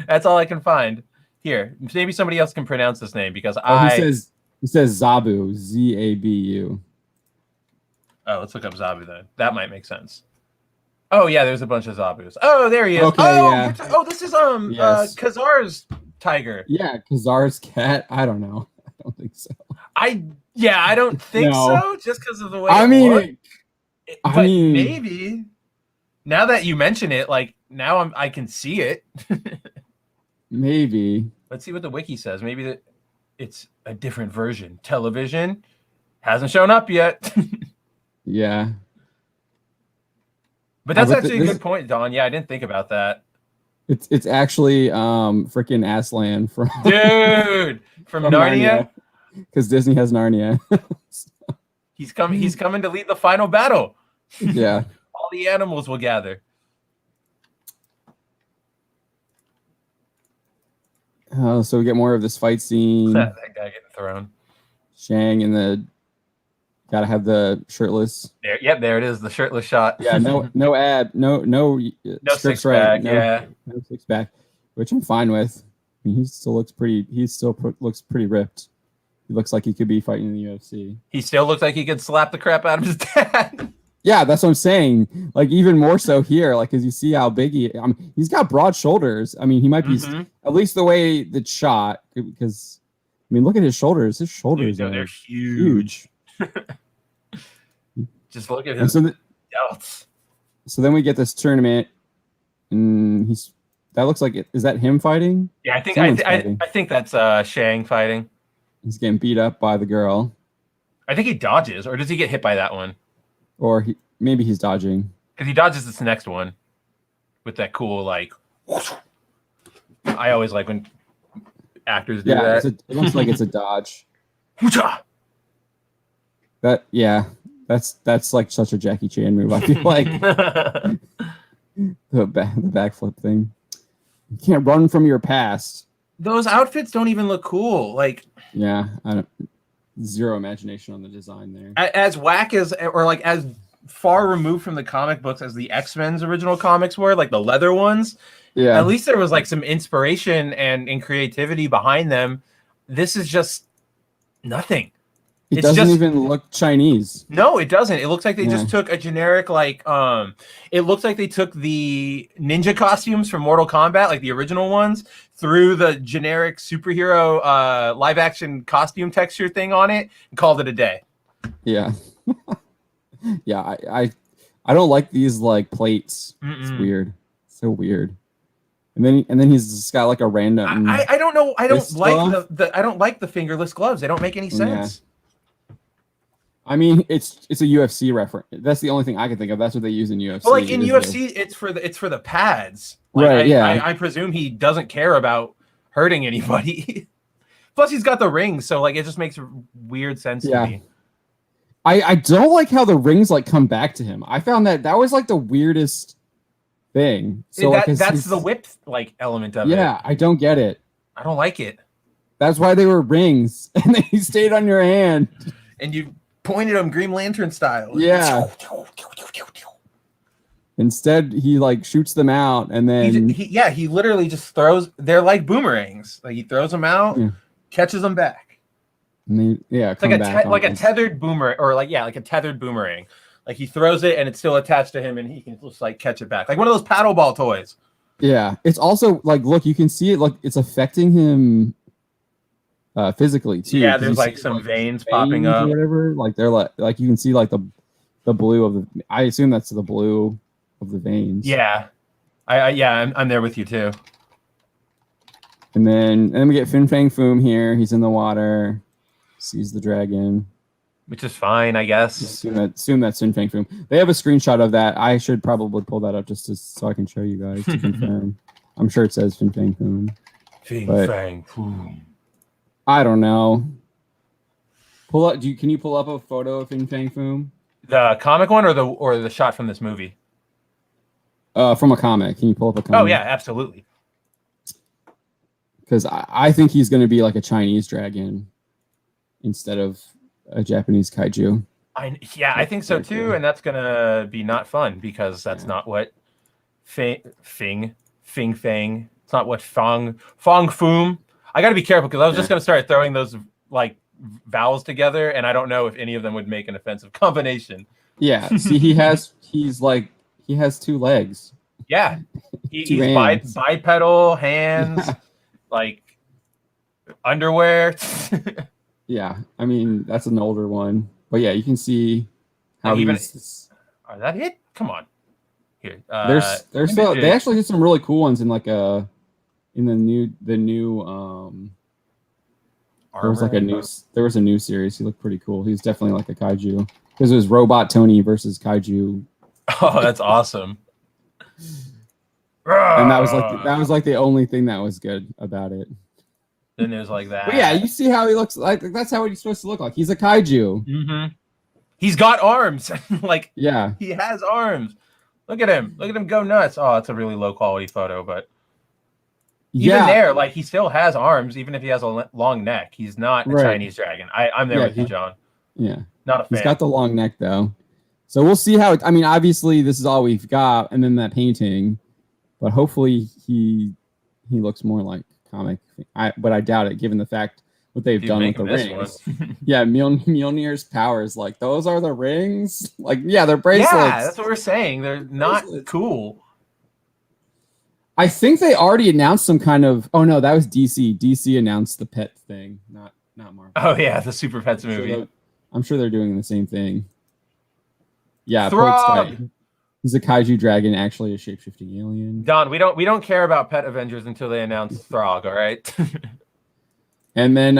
That's all I can find. Here, maybe somebody else can pronounce this name because he says Zabu, Zabu. Oh, let's look up Zabu then. That might make sense. Oh yeah, there's a bunch of Zabus. Oh, there he is. Okay, yeah. This is Khazar's tiger. Yeah, Khazar's cat. I don't know. I don't think so. I don't think so. Just because of the way. But maybe. Now that you mention it, like now I can see it. Maybe. Let's see what the wiki says. Maybe it's a different version. Television hasn't shown up yet. Yeah. But that's actually a good point, Don. Yeah, I didn't think about that. It's actually freaking Aslan from Narnia. Because Disney has Narnia. He's coming to lead the final battle. Yeah. All the animals will gather. So we get more of this fight scene. That guy getting thrown. Shang and gotta have the shirtless. There it is, the shirtless shot. Yeah, no six pack. No six pack, which I'm fine with. I mean, he still looks pretty ripped. He looks like he could be fighting in the UFC. He still looks like he could slap the crap out of his dad. Yeah, that's what I'm saying. Like even more so here, like as you see how big he's got broad shoulders. I mean, he might be at least the way that's shot because I mean, look at his shoulders. His shoulders Dude, are they're huge. Just look at his delts. So then we get this tournament, and that looks like it. Is that him fighting? Yeah, I think that's Shang fighting. He's getting beat up by the girl. I think he dodges, or does he get hit by that one? Or maybe he's dodging. Because he dodges this next one with that cool like. I always like when actors do that. It looks like it's a dodge. That's like such a Jackie Chan move. I feel like the backflip thing. You can't run from your past. Those outfits don't even look cool. Like, yeah, zero imagination on the design there. As whack as, or like as far removed from the comic books as the X-Men's original comics were, like the leather ones. Yeah. At least there was like some inspiration and creativity behind them. This is just nothing. It doesn't even look Chinese. No, it doesn't. It looks like they just took a generic, like, it looks like they took the ninja costumes from Mortal Kombat, like the original ones, threw the generic superhero live action costume texture thing on it and called it a day. Yeah. Yeah, I don't like these like plates. It's weird. So weird. And then he's just got like a random I don't know. I don't like I don't like the fingerless gloves. They don't make any sense. Yeah. I mean, it's a UFC reference. That's the only thing I can think of. That's what they use in UFC. Well, like in UFC, it's for the pads. Like, right? I presume he doesn't care about hurting anybody. Plus, he's got the rings, so like it just makes weird sense to me. I don't like how the rings like come back to him. I found that was like the weirdest thing. So that's the whip like element of it. Yeah, I don't get it. I don't like it. That's why they were rings, and they stayed on your hand. And you pointed them Green Lantern style. Yeah. Instead, he like shoots them out, and then he literally just throws. They're like boomerangs. Like he throws them out, catches them back. And it's like a tethered boomerang, or like a tethered boomerang. Like he throws it, and it's still attached to him, and he can just like catch it back, like one of those paddle ball toys. Yeah, it's also like look, you can see it like it's affecting him. Physically too. Yeah, there's like some veins popping up or whatever. Like they're like you can see like the blue of the. I assume that's the blue of the veins. Yeah, I'm there with you too. And then we get Fin Fang Foom here. He's in the water, sees the dragon, which is fine, I guess. Assume that's Fin Fang Foom. They have a screenshot of that. I should probably pull that up just so I can show you guys to confirm. I'm sure it says Fin Fang Foom. Fin Fang Foom. I don't know. Can you pull up a photo of Fin Fang Foom? The comic one or the shot from this movie? From a comic. Can you pull up a comic? Oh yeah, absolutely. Because I think he's going to be like a Chinese dragon instead of a Japanese kaiju. I think so too, and that's going to be not fun because that's not what Fing Fang. It's not what Fang Foom. I got to be careful because I was just going to start throwing those like vowels together, and I don't know if any of them would make an offensive combination. Yeah, see, he has two legs. Yeah, he's bipedal hands, like underwear. Yeah, I mean that's an older one, but yeah, you can see how he's. Are that it? Come on, here. They actually did some really cool ones in like a. In the new there was a new series. He looked pretty cool. He's definitely like a kaiju because it was Robot Tony versus Kaiju. Oh, that's awesome. And that was like the only thing that was good about it. Then there's like that. But yeah, you see how he looks like. That's how he's supposed to look like. He's a kaiju. Mm-hmm. He's got arms. Like yeah, he has arms. Look at him. Look at him go nuts. Oh, it's a really low quality photo, but. Even there, like he still has arms, even if he has a long neck. He's not a Chinese dragon. I'm there with you, John. Yeah, not a fan. He's got the long neck though, so we'll see how. I mean, obviously this is all we've got, and then that painting, but hopefully he looks more like comic. But I doubt it, given the fact what they've done with the rings. Yeah, Mjolnir's powers, like those are the rings. Like, yeah, they're bracelets. Yeah, that's what we're saying. They're not cool. I think they already announced some kind of. Oh no, that was DC. DC announced the pet thing, not Marvel. Oh yeah, the Super Pets movie. I'm sure they're doing the same thing. Yeah, he's a kaiju dragon, actually a shape-shifting alien. Don, we don't care about Pet Avengers until they announce Throg. All right. And then,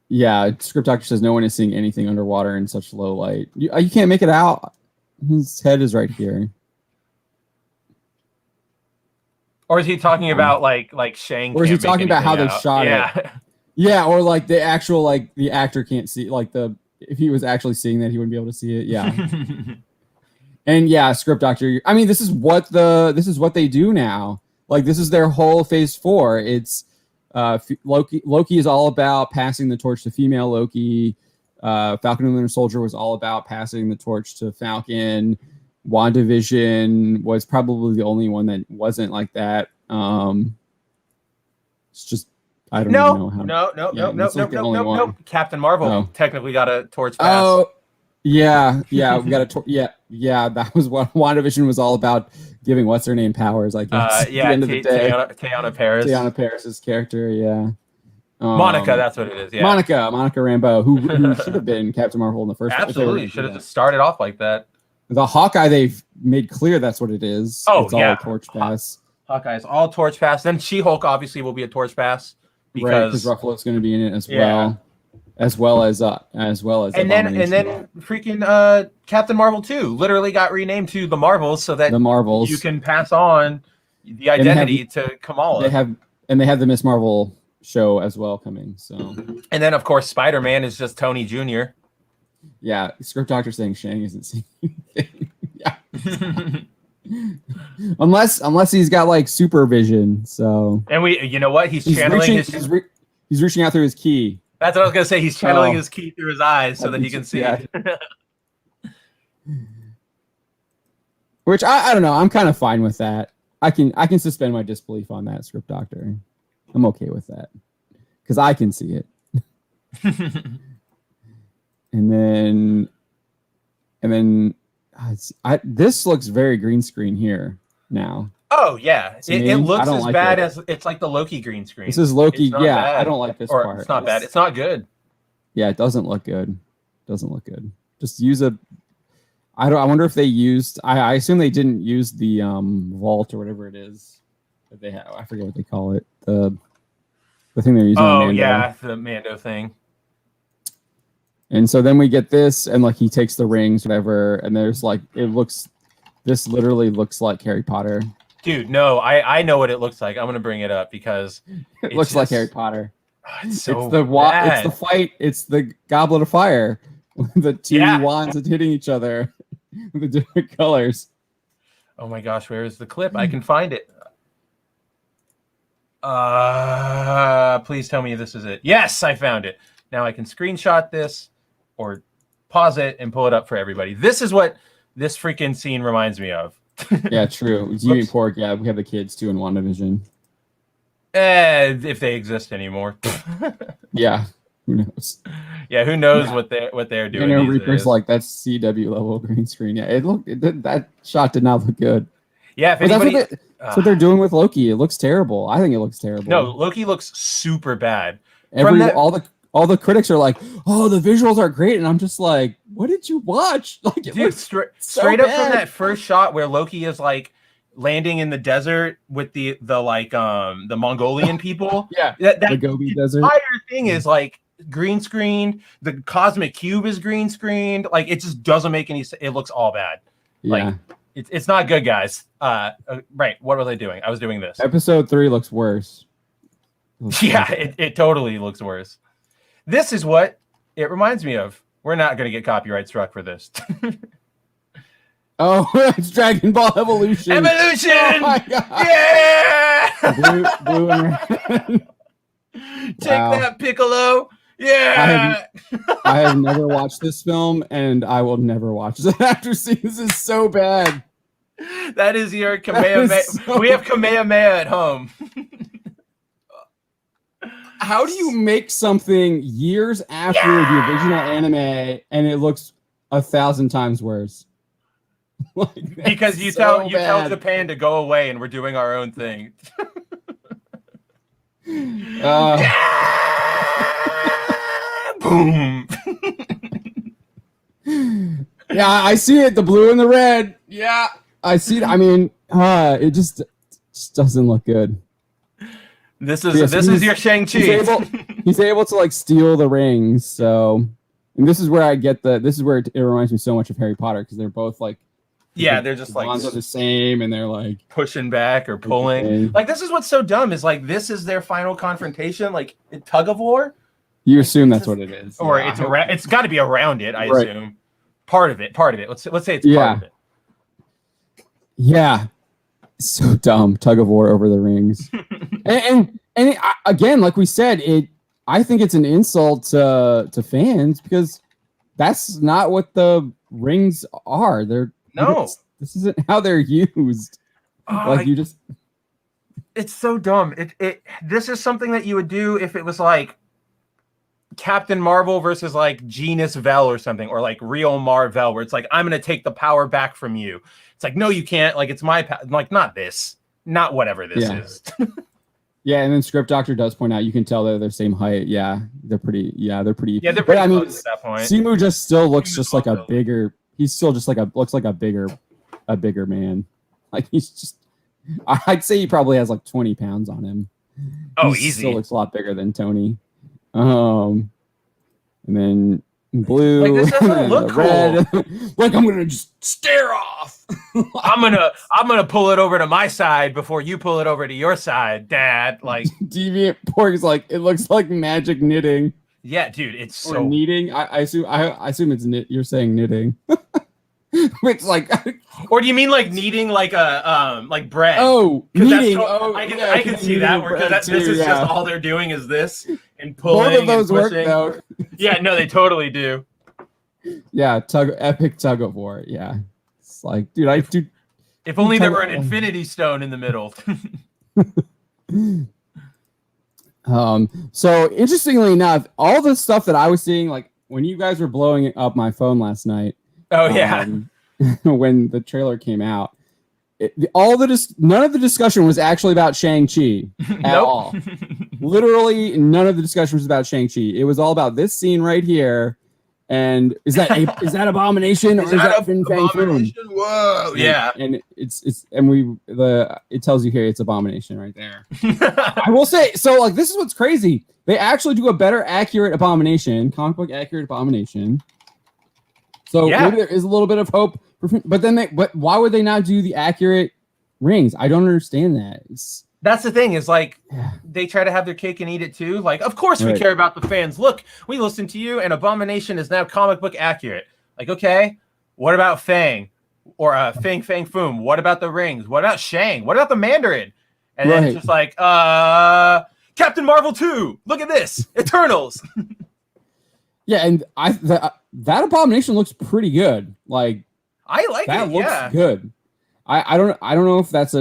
yeah, Script Doctor says no one is seeing anything underwater in such low light. You can't make it out. His head is right here. Or is he talking about like Shang? Or is he talking about how they shot it? Yeah, or like the actual the actor can't see if he was actually seeing that he wouldn't be able to see it. Yeah. And yeah, Script Doctor. I mean, this is what they do now. Like this is their whole Phase 4. It's Loki is all about passing the torch to female Loki. Falcon and Winter Soldier was all about passing the torch to Falcon. WandaVision was probably the only one that wasn't like that. It's just I don't know how. No. Captain Marvel technically got a torch pass. Oh, yeah, we got a torch. Yeah, that was what WandaVision was all about, giving what's her name powers. I guess. Yeah, at the end of the day, Teyana Paris. Teyana Paris's character. Yeah. Monica, that's what it is. Yeah. Monica Rambeau, who should have been Captain Marvel in the first. Absolutely, should have just started off like that. The Hawkeye, they've made clear that's what it is. Oh, it's all a torch pass. Hawkeye is all torch pass. Then She-Hulk obviously will be a torch pass because Ruffalo's going to be in it as well, as well as and then freaking Captain Marvel 2 literally got renamed to the Marvels so that you can pass on the identity to Kamala. They have the Miss Marvel show as well coming. So and then of course Spider-Man is just Tony Jr. Yeah, Script Doctor saying Shang isn't seeing anything. Yeah. unless he's got like supervision. So and you know what? He's channeling he's reaching out through his key. That's what I was gonna say. He's channeling his key through his eyes so that he can see. Yeah. Which I don't know. I'm kind of fine with that. I can suspend my disbelief on that, Script Doctor. I'm okay with that because I can see it. And then this looks very green screen here now. Oh yeah, it looks as bad as it's like the Loki green screen. This is Loki. Yeah, bad. I don't like this part. It's not bad. It's not good. Yeah, it doesn't look good. Just use a. I wonder if they used. I assume they didn't use the vault or whatever it is that they have. I forget what they call it. The thing they're using. Oh yeah, the Mando thing. And so then we get this, and like he takes the rings, whatever, and there's like this literally looks like Harry Potter. Dude, no, I know what it looks like. I'm gonna bring it up because it looks like Harry Potter. It's so it's the fight. It's the Goblet of Fire. The two wands are hitting each other with the different colors. Oh my gosh, where is the clip? I can find it. Please tell me this is it. Yes, I found it. Now I can screenshot this or pause it and pull it up for everybody. This is what this freaking scene reminds me of. Yeah, true. You and Pork, yeah, we have the kids too in WandaVision. If they exist anymore. Yeah, who knows? Yeah, who knows what they're doing? Reaper's like that's CW level green screen. Yeah, that shot did not look good. Yeah, if anybody, that's what they're doing with Loki. It looks terrible. I think it looks terrible. No, Loki looks super bad. All the critics are like, "Oh, the visuals are great," and I'm just like, "What did you watch?" Like, dude, straight up from that first shot where Loki is like landing in the desert with the Mongolian people. Yeah, the Gobi Desert. The entire thing is like green screened. The cosmic cube is green screened. Like it just doesn't make any sense. It looks all bad. Yeah. Like it's not good, guys. Right? What was I doing? I was doing this. Episode 3 looks worse. It totally looks worse. This is what it reminds me of. We're not going to get copyright struck for this. Oh, it's Dragon Ball Evolution. Evolution! Oh my God. Yeah! Blue and red. Take that, Piccolo. Yeah! I have never watched this film, and I will never watch it after seeing this. Is so bad. That is your Kamehameha. We have Kamehameha at home. How do you make something years after the original anime and it looks 1,000 times worse? Like, because you tell Japan to go away and we're doing our own thing. Boom. Yeah, I see it. The blue and the red. Yeah, I see it. I mean, it just doesn't look good. This is your Shang-Chi. He's able to like steal the rings. So, and this is where I get this is where it reminds me so much of Harry Potter because they're both like. Yeah, they're just like wands are the same, and they're like pushing back or pulling. Like this is what's so dumb is like this is their final confrontation, like tug of war. You assume that's what it is, or it's around. It's got to be around it. I assume part of it. Let's say it's part of it. Yeah, so dumb. Tug of war over the rings, and again, like we said, I think it's an insult to fans because that's not what the rings are. This isn't how they're used. Like you just. It's so dumb. This is something that you would do if it was like Captain Marvel versus like Genus Vel or something, or like Real Marvel, where it's like I'm gonna take the power back from you. It's like no, you can't. Like it's my like not this, not whatever this is. Yeah, and then Script Doctor does point out you can tell they're the same height. Yeah, they're pretty. Yeah, they're pretty. Yeah, they're pretty close at that point. Simu just still looks just like a bigger. He's still just like looks like a bigger man. Like he's just. I'd say he probably has like 20 pounds on him. Oh, he easy. Still looks a lot bigger than Tony. And then blue. Like this doesn't look red. Like I'm gonna just stare off. I'm gonna pull it over to my side before you pull it over to your side, Dad. Like Deviant Pork's like it looks like magic knitting. Yeah, dude, it's so kneading. I assume it's knit. You're saying knitting. It's like, or do you mean like kneading like a like bread? Oh, kneading. I can see that where this is just all they're doing is this and pulling. Both of those and work though. Yeah, no, they totally do. Yeah, epic tug of war. Yeah, it's like, dude, if only there were an infinity stone in the middle. So interestingly enough, all the stuff that I was seeing, like when you guys were blowing up my phone last night. Oh yeah. When the trailer came out, none of the discussion was actually about Shang-Chi at all. Literally, none of the discussion was about Shang-Chi. It was all about this scene right here. And is that Abomination or is that Fin Fang Foom? Whoa, yeah. And it tells you here it's Abomination right there. I will say, so like this is what's crazy. They actually do a better accurate Abomination, comic book accurate Abomination. So maybe there is a little bit of hope, but why would they not do the accurate rings? I don't understand that. That's the thing is like they try to have their cake and eat it too. Like, of course we care about the fans. Look, we listen to you, and Abomination is now comic book accurate. Like, okay, what about Fang or Fang Foom? What about the rings? What about Shang? What about the Mandarin? And then it's just like Captain Marvel 2. Look at this, Eternals. Yeah, and that Abomination looks pretty good. Like I like that it. Looks good. I don't know if that's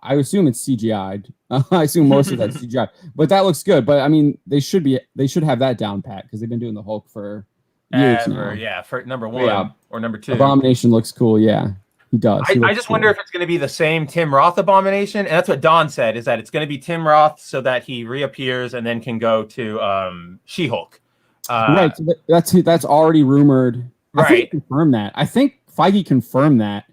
I assume it's CGI'd. I assume most of that's CGI, but that looks good. But I mean, they should have that down pat because they've been doing the Hulk for years now. Yeah, for number 1 or number 2. Abomination looks cool. Yeah, he does. I just wonder if it's going to be the same Tim Roth Abomination, and that's what Don said is that it's going to be Tim Roth so that he reappears and then can go to She-Hulk. Right, so that's already rumored. I think confirmed that. I think Feige confirmed that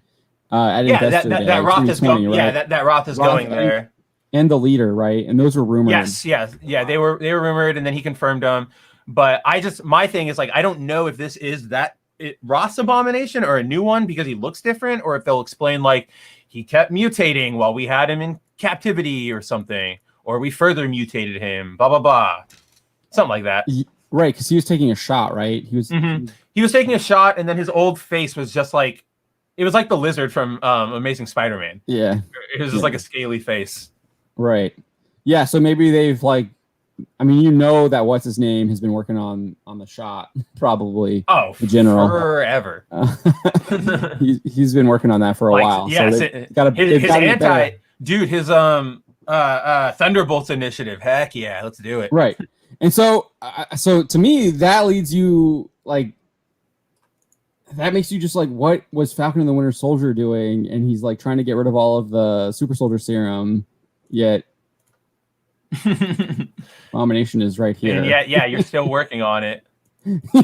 at Investor Day. That Roth is going. Right? Yeah, that Roth is going there. And the leader, right? And those were rumored. Yes. They were rumored, and then he confirmed them. But my thing is like I don't know if this is Roth's Abomination or a new one because he looks different, or if they'll explain like he kept mutating while we had him in captivity or something, or we further mutated him. Blah blah blah, something like that. Right, because he was taking a shot, right? He was taking a shot, and then his old face was just like it was like the lizard from Amazing Spider-Man. Yeah, it was just like a scaly face. Right. Yeah. So maybe they've like, I mean, that what's his name has been working on the shot probably. Oh, the general forever. He's been working on that for a while. Yeah, so his Thunderbolts initiative. Heck yeah, let's do it. Right. And so to me, that leads you like, that makes you just like, what was Falcon and the Winter Soldier doing? And he's like trying to get rid of all of the super soldier serum, yet Abomination is right here. And yeah, you're still working on it.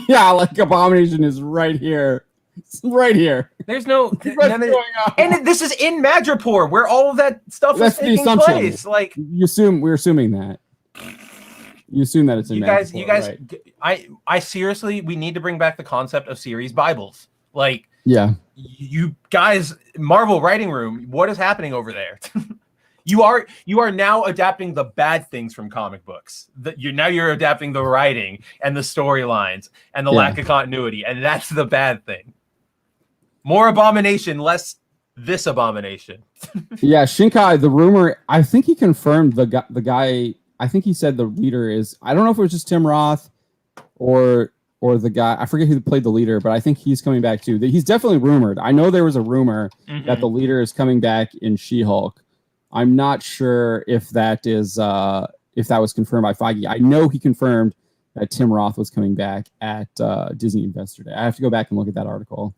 Yeah, like Abomination is right here. It's right here. There's no and this is in Madripoor where all of that stuff is taking place. Like we're assuming that. You assume that it's in Madripoor. You guys, right? I seriously, we need to bring back the concept of series Bibles. Like, yeah, you guys, Marvel writing room, what is happening over there? You are now adapting the bad things from comic books. You're adapting the writing and the storylines and the lack of continuity, and that's the bad thing. More Abomination, less this Abomination. Yeah, Shinkai, the rumor, I think he confirmed the guy. I think he said the leader is. I don't know if it was just Tim Roth or the guy. I forget who played the leader, but I think he's coming back too. He's definitely rumored. I know there was a rumor that the leader is coming back in She-Hulk. I'm not sure if that was confirmed by Feige. I know he confirmed that Tim Roth was coming back at Disney Investor Day. I have to go back and look at that article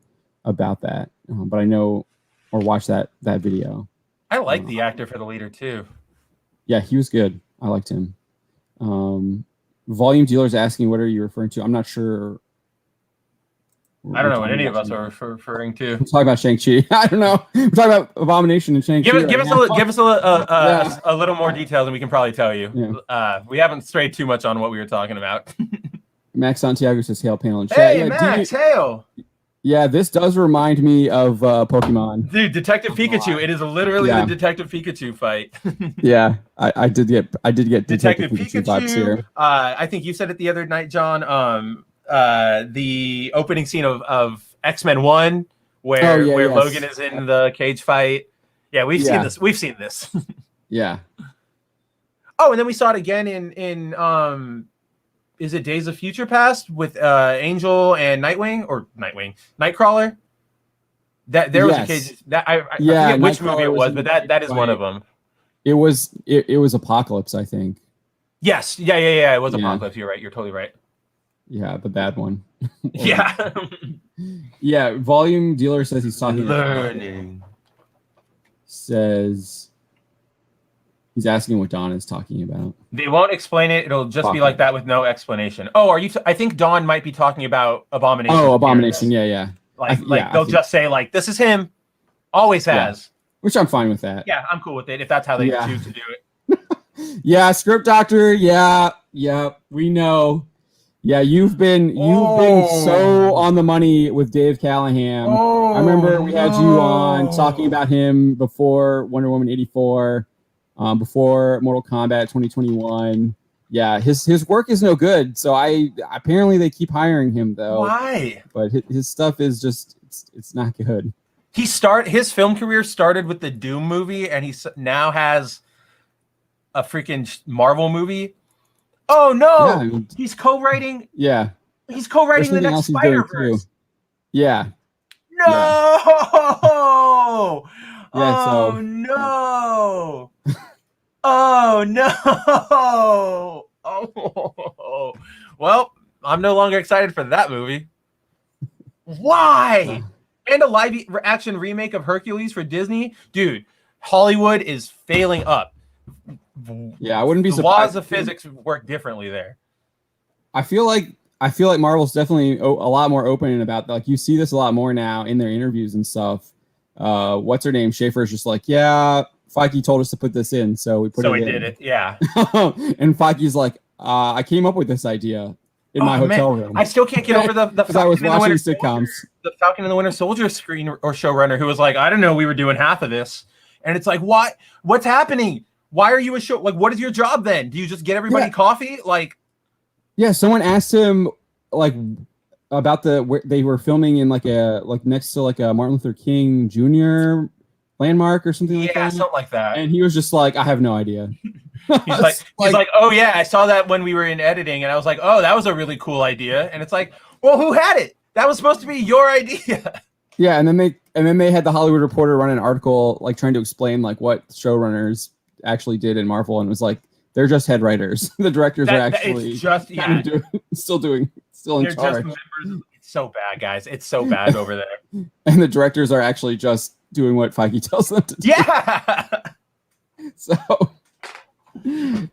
about that, but I know or watch that video. I like the actor for the leader too. Yeah, he was good. I liked him. Volume Dealer's asking, what are you referring to? I'm not sure. I don't know what any of us are referring to. We're talking about Shang-Chi. I don't know. We're talking about Abomination and Shang-Chi. Give us a little more details, and we can probably tell you. Yeah. We haven't strayed too much on what we were talking about. Max Santiago says, "Hail panel in chat." Hey, Max, hail. Yeah, this does remind me of Pokemon. Dude, Detective Pikachu. It is literally the Detective Pikachu fight. Yeah, I did get Detective Pikachu vibes here. I think you said it the other night, John. The opening scene of X-Men 1 where Logan is in the cage fight. Yeah, we've seen this. We've seen this. Yeah. Oh, and then we saw it again in is it Days of Future Past with Angel and Nightcrawler? That there was a case that I forget which movie it was, but that is one of them. It was Apocalypse, I think. Yes, yeah. It was Apocalypse. You're right. You're totally right. Yeah, the bad one. Yeah. Yeah. Volume Dealer says he's talking. Learning. Says. He's asking what Don is talking about. They won't explain it. It'll just be like that with no explanation. Oh, are you? I think Don might be talking about Abomination. Oh, Abomination. Yeah. They'll just say like, "This is him." Always has. Which I'm fine with that. Yeah, I'm cool with it if that's how they choose to do it. Yeah, Script Doctor. Yeah, we know. Yeah, you've been so on the money with Dave Callahan. I remember we had you on talking about him before Wonder Woman 84. Before Mortal Kombat 2021. Yeah, his work is no good. So apparently they keep hiring him though. Why? But his stuff is just it's not good. His film career started with the Doom movie, and he now has a freaking Marvel movie. Oh no, yeah, he's co-writing. Yeah, he's co-writing the next Spider-Verse. Yeah. No. Yeah, oh no. Oh no! Oh, well, I'm no longer excited for that movie. Why? And a live action remake of Hercules for Disney, dude. Hollywood is failing up. Yeah, I wouldn't be surprised. surprised. The laws of physics work differently there. I feel like Marvel's definitely a lot more open about that. Like you see this a lot more now in their interviews and stuff. What's her name? Schaefer's just like, yeah. Feige told us to put this in, so we put it in. So we did it, yeah. And Feige's like, I came up with this idea in my hotel room. I still can't get over the because I was watching sitcoms. The Falcon and the Winter Soldier screen or showrunner who was like, I didn't know we were doing half of this. And it's like, what? What's happening? Why are you a show? Like, what is your job then? Do you just get everybody coffee? Like, yeah, someone asked him like about where they were filming in like next to like a Martin Luther King Jr. landmark or something like that. Yeah, something like that. And he was just like, I have no idea. He's like, oh yeah, I saw that when we were in editing, and I was like, oh, that was a really cool idea. And it's like, well, who had it? That was supposed to be your idea. Yeah, and then they had the Hollywood Reporter run an article like trying to explain like what showrunners actually did in Marvel, and was like, they're just head writers. The directors are actually it's just still in they're charge. Just members. It's so bad, guys. It's so bad over there. And the directors are actually just doing what Feige tells them to do. Yeah.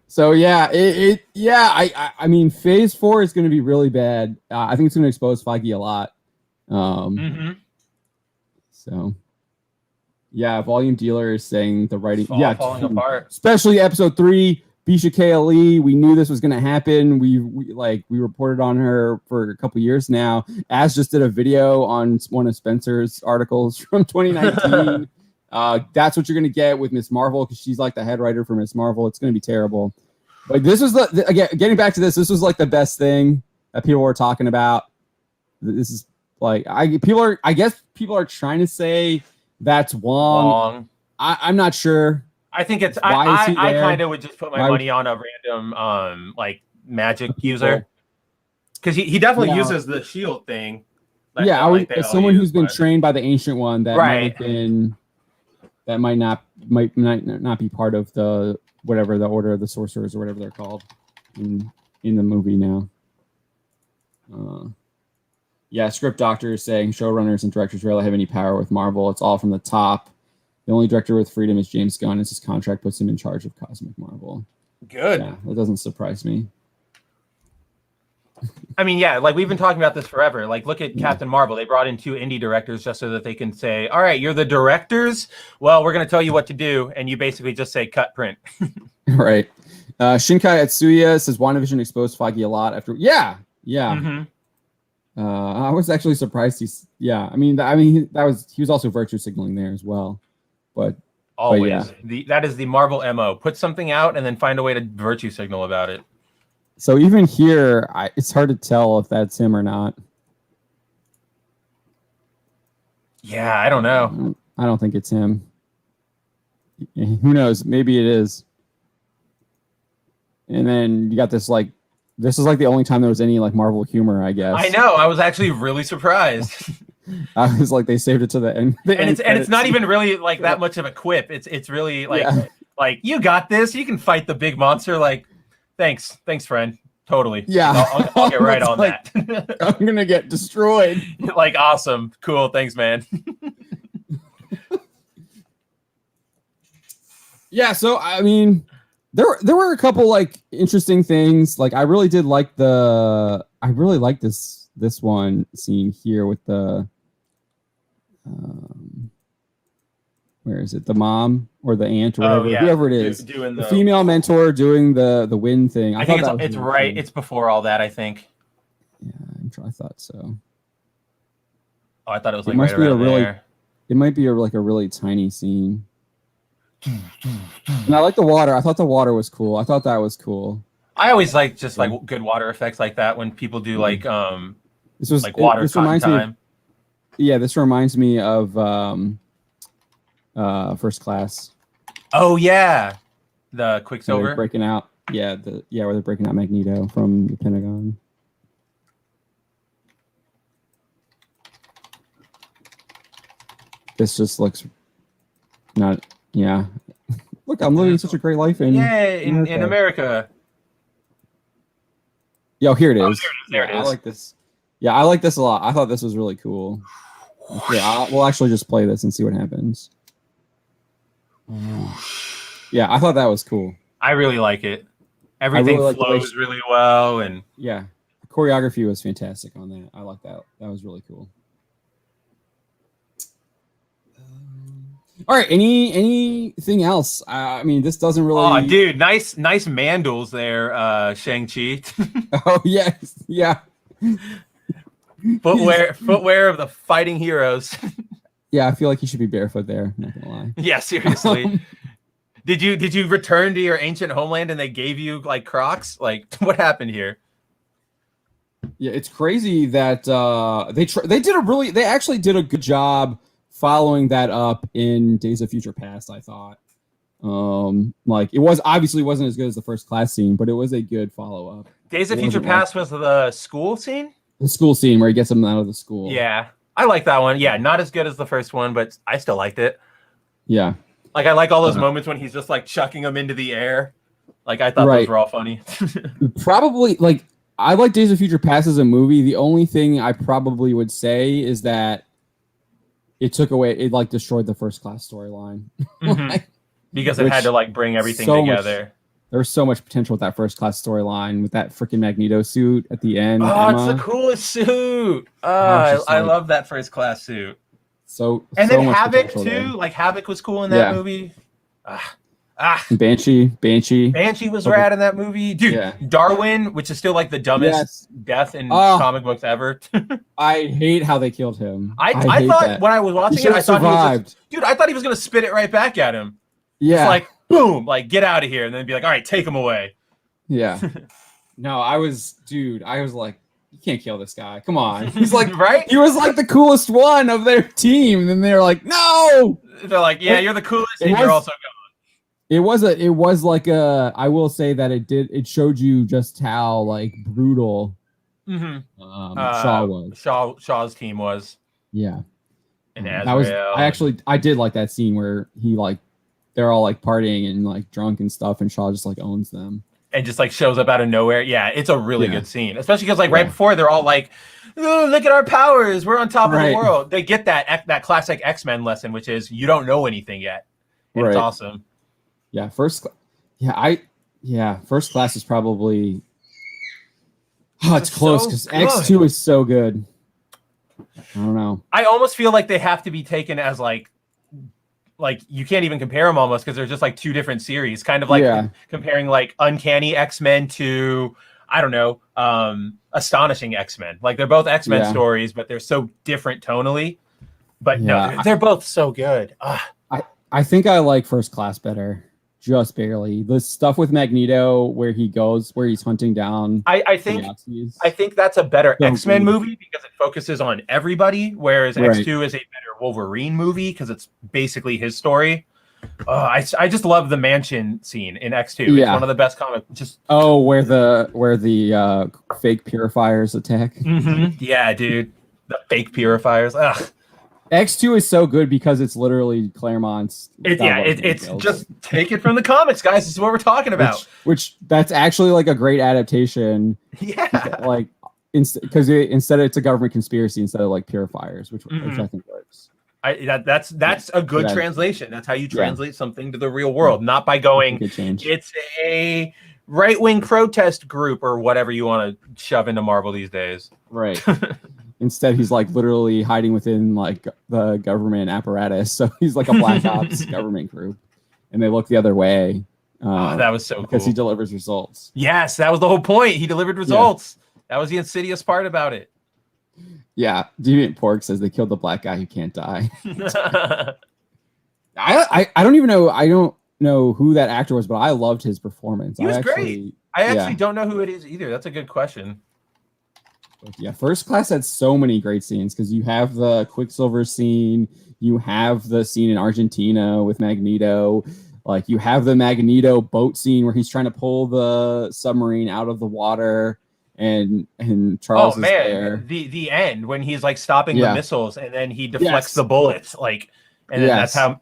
So yeah, I mean, Phase 4 is going to be really bad. I think it's going to expose Feige a lot. So yeah, Volume Dealer is saying the writing, falling apart, especially episode 3. Bisha K. Ali, we knew this was going to happen. We reported on her for a couple years now. Az just did a video on one of Spencer's articles from 2019. That's what you're going to get with Miss Marvel, because she's like the head writer for Miss Marvel. It's going to be terrible. But this was again, getting back to this was like the best thing that people were talking about. This is like, I guess people are trying to say that's Wong. I'm not sure. I think it's I kind of would just put my money on a random like magic user, because he definitely uses the shield thing. As someone who's been trained by the Ancient One, that might not be part of the whatever the Order of the Sorcerers or whatever they're called in the movie now. Script Doctor is saying showrunners and directors rarely have any power with Marvel. It's all from the top. The only director with freedom is James Gunn, as his contract puts him in charge of Cosmic Marvel. Good. Yeah, that doesn't surprise me. I mean, like we've been talking about this forever. Like, look at Captain Marvel. They brought in 2 indie directors just so that they can say, all right, you're the directors. Well, we're going to tell you what to do. And you basically just say cut, print. Right. Shinkai Atsuya says WandaVision exposed Feige a lot after. Yeah. I was actually surprised. He was also virtue signaling there as well. But always, that is the Marvel MO. Put something out and then find a way to virtue signal about it. So even here, it's hard to tell if that's him or not. Yeah, I don't know. I don't think it's him. Who knows? Maybe it is. And then you got this like, this is like the only time there was any like Marvel humor, I guess. I know. I was actually really surprised. I was like, they saved it to the end. It's not even really like that much of a quip. It's really like like, you got this. You can fight the big monster. Like, thanks, friend. Totally. Yeah, I'll get right on that. I'm gonna get destroyed. Like, awesome, cool. Thanks, man. Yeah. So I mean, there were a couple like interesting things. Like I really like this one scene here with the where is it? The mom or the aunt or whatever, whoever it is, doing the female mentor doing the wind thing. I think it's right. Fun. It's before all that, I think. Yeah, I thought so. Oh, I thought it was like right around there. It might be a really tiny scene. And I like the water. I thought the water was cool. I thought that was cool. I always like just like good water effects like that when people do like this was like water time. This reminds me of First Class. Oh yeah, the Quicksilver breaking out. Where they're breaking out Magneto from the Pentagon. This just looks not. Yeah, look, I'm living such a great life in America. Yo, here it is. There it is. I like this. Yeah, I like this a lot. I thought this was really cool. Yeah, we'll actually just play this and see what happens. Yeah, I thought that was cool. I really like it. Everything flows really well, and yeah, the choreography was fantastic on that. I like that. That was really cool. All right, anything else? I mean, this doesn't really. Oh, dude, nice mandals there, Shang-Chi. Oh yes, yeah. Footwear of the fighting heroes. Yeah, I feel like you should be barefoot there. Not gonna lie. Yeah, seriously. Did you return to your ancient homeland and they gave you like Crocs? Like, what happened here? Yeah, it's crazy that they actually did a good job following that up in Days of Future Past. I thought, like it wasn't as good as the First Class scene, but it was a good follow up. Days of Future Past was the school scene. The school scene where he gets them out of the school. Yeah, I like that one. Yeah, not as good as the first one, but I still liked it. Yeah. Like I like all those moments when he's just like chucking them into the air. Like I thought those were all funny. Probably like I like Days of Future Past as a movie. The only thing I probably would say is that it like destroyed the First Class storyline. Because it had to like bring everything together. There was so much potential with that First Class storyline with that freaking Magneto suit at the end. Oh, it's the coolest suit. I love that First Class suit. And then Havoc too. There. Like Havoc was cool in that movie. Banshee was rad in that movie, dude. Yeah. Darwin, which is still like the dumbest death in comic books ever. I hate how they killed him. I thought when I was watching it, I thought he was gonna spit it right back at him. Yeah, it's like boom, like get out of here, and then be like, all right, take him away. Yeah. No, I was like, you can't kill this guy. Come on. He's like, right? He was like the coolest one of their team, and then they're like, no. They're like, yeah, you're the coolest, and you're also gone. It was like I will say that it showed you just how like brutal Shaw was. Shaw's team was. Yeah. And I did like that scene where he like they're all like partying and like drunk and stuff, and Shaw just like owns them. And just like shows up out of nowhere. Yeah, it's a really good scene. Especially because like right before they're all like, oh, look at our powers, we're on top of the world. They get that classic X-Men lesson, which is you don't know anything yet. And it's awesome. Yeah, First Class is probably it's close because X2 is so good. I don't know. I almost feel like they have to be taken as like you can't even compare them almost because they're just like two different series, kind of like comparing like Uncanny X-Men to I don't know, Astonishing X-Men. Like they're both X-Men stories, but they're so different tonally. But no, they're both so good. I think I like First Class better. Just barely. The stuff with Magneto where he's hunting down. I think that's a better X-Men movie because it focuses on everybody, whereas X2 is a better Wolverine movie because it's basically his story. I just love the mansion scene in X2. It's one of the best comics. Where the fake purifiers attack. Yeah, dude, the fake purifiers. Ugh. X2 is so good because it's literally Claremont's. It's just take it from the comics, guys. This is what we're talking about. Which that's actually like a great adaptation. Yeah, like because instead it's a government conspiracy instead of like purifiers, which I think works. That's a good translation. That's how you translate something to the real world, not by going. It's a right-wing protest group or whatever you want to shove into Marvel these days. Right. Instead, he's like literally hiding within like the government apparatus. So he's like a black ops government group, and they look the other way. That was so cool because he delivers results. Yes, that was the whole point. He delivered results. That was the insidious part about it. Yeah, Deviant Pork says they killed the black guy who can't die. I don't even know. I don't know who that actor was, but I loved his performance. He was great. I actually don't know who it is either. That's a good question. Yeah, First Class had so many great scenes because you have the Quicksilver scene, you have the scene in Argentina with Magneto, like you have the Magneto boat scene where he's trying to pull the submarine out of the water, and Charles is there. The end when he's like stopping the missiles and then he deflects the bullets, like, and then that's how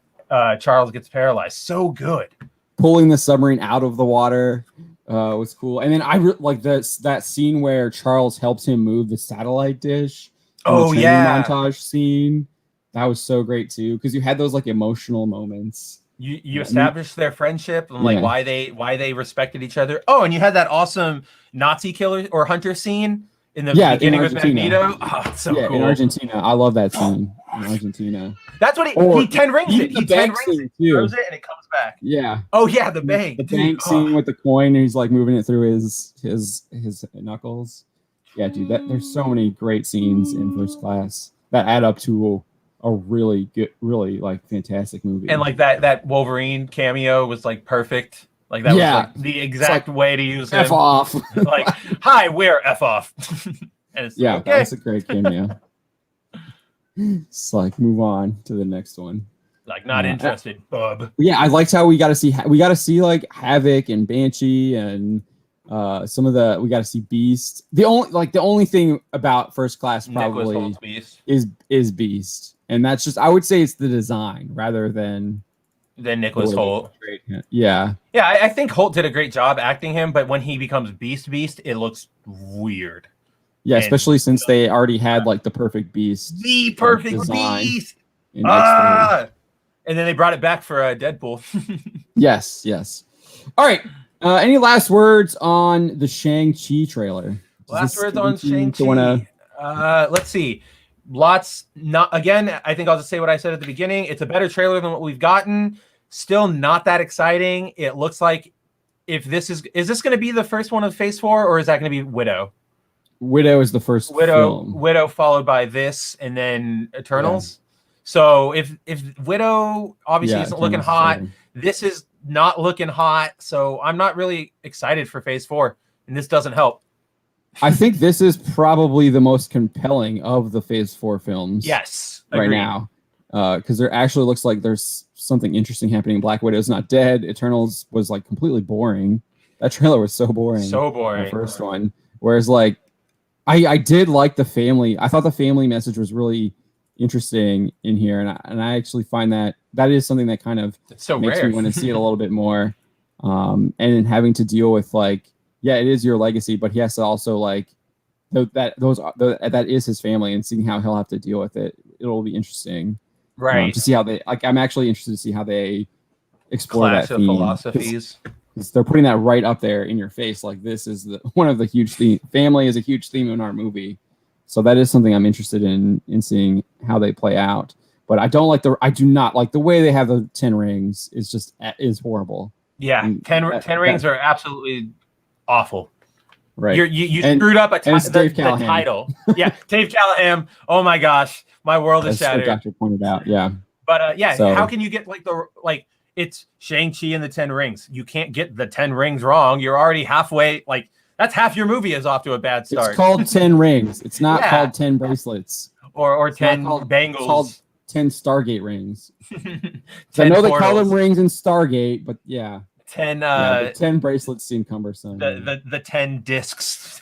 Charles gets paralyzed. So good. Pulling the submarine out of the water. Was cool, and then I like that scene where Charles helps him move the satellite dish. Montage scene that was so great too because you had those like emotional moments. You established their friendship and like why they respected each other. Oh, and you had that awesome Nazi killer or hunter scene in the beginning with Magneto. Oh, it's so cool. In Argentina, I love that scene. In Argentina, that's what he 10 rings it. He 10 rings it, throws it, and it comes back. Yeah. Oh yeah, the bank. The bank scene with the coin, and he's like moving it through his knuckles. Yeah, dude. There's so many great scenes in First Class that add up to a really good, really like fantastic movie. And like that Wolverine cameo was like perfect. Like that was like the exact way to use him. F off. Like, hi, we're F off. And it's that's a great cameo. It's like move on to the next one. Like not interested, bub. Yeah, I liked how we got to see like Havoc and Banshee and we got to see Beast. The only thing about First Class probably is Beast, and that's just I would say it's the design rather than than Nicholas Holt. Yeah. Yeah, I think Holt did a great job acting him, but when he becomes Beast, it looks weird. Yeah, especially since they already had like the perfect Beast. The perfect Beast! In X3. And then they brought it back for Deadpool. Yes. All right. Any last words on the Shang-Chi trailer? Last words on Shang-Chi. Let's see. Again, I think I'll just say what I said at the beginning. It's a better trailer than what we've gotten. Still not that exciting. It looks like if this is this going to be the first one of Phase 4, or is that going to be Widow? Widow is the first film. Widow followed by this, and then Eternals. Yeah. So if Widow obviously isn't looking hot, this is not looking hot. So I'm not really excited for Phase 4, and this doesn't help. I think this is probably the most compelling of the Phase 4 films. Yes, right now, because there actually looks like there's something interesting happening. Black Widow's not dead. Eternals was like completely boring. That trailer was so boring. So boring. The first one. Whereas like, I did like the family. I thought the family message was really interesting in here, and I actually find that is something that kind of makes me want to see it a little bit more. And having to deal with like, yeah, it is your legacy, but he has to also like that is his family, and seeing how he'll have to deal with it. It'll be interesting, right? To see how they like. I'm actually interested to see how they explore that theme. Philosophies. Cause they're putting that right up there in your face. Like this is one of the huge theme. Family is a huge theme in our movie, so that is something I'm interested in seeing how they play out. But I do not like the way they have the 10 rings. Is horrible. Yeah, and 10 rings are absolutely awful. Right. You screwed up the title. Yeah, Dave Callahan. Oh my gosh, my world is shattered. Doctor pointed out. Yeah. But how can you get it's Shang-Chi and the 10 rings? You can't get the 10 rings wrong. You're already halfway. Like that's half your movie is off to a bad start. It's called 10 rings. It's not called 10 bracelets. Or 10 bangles. It's called 10 Stargate rings. I know they call them rings in Stargate, but yeah. 10 bracelets seem cumbersome. The 10 discs.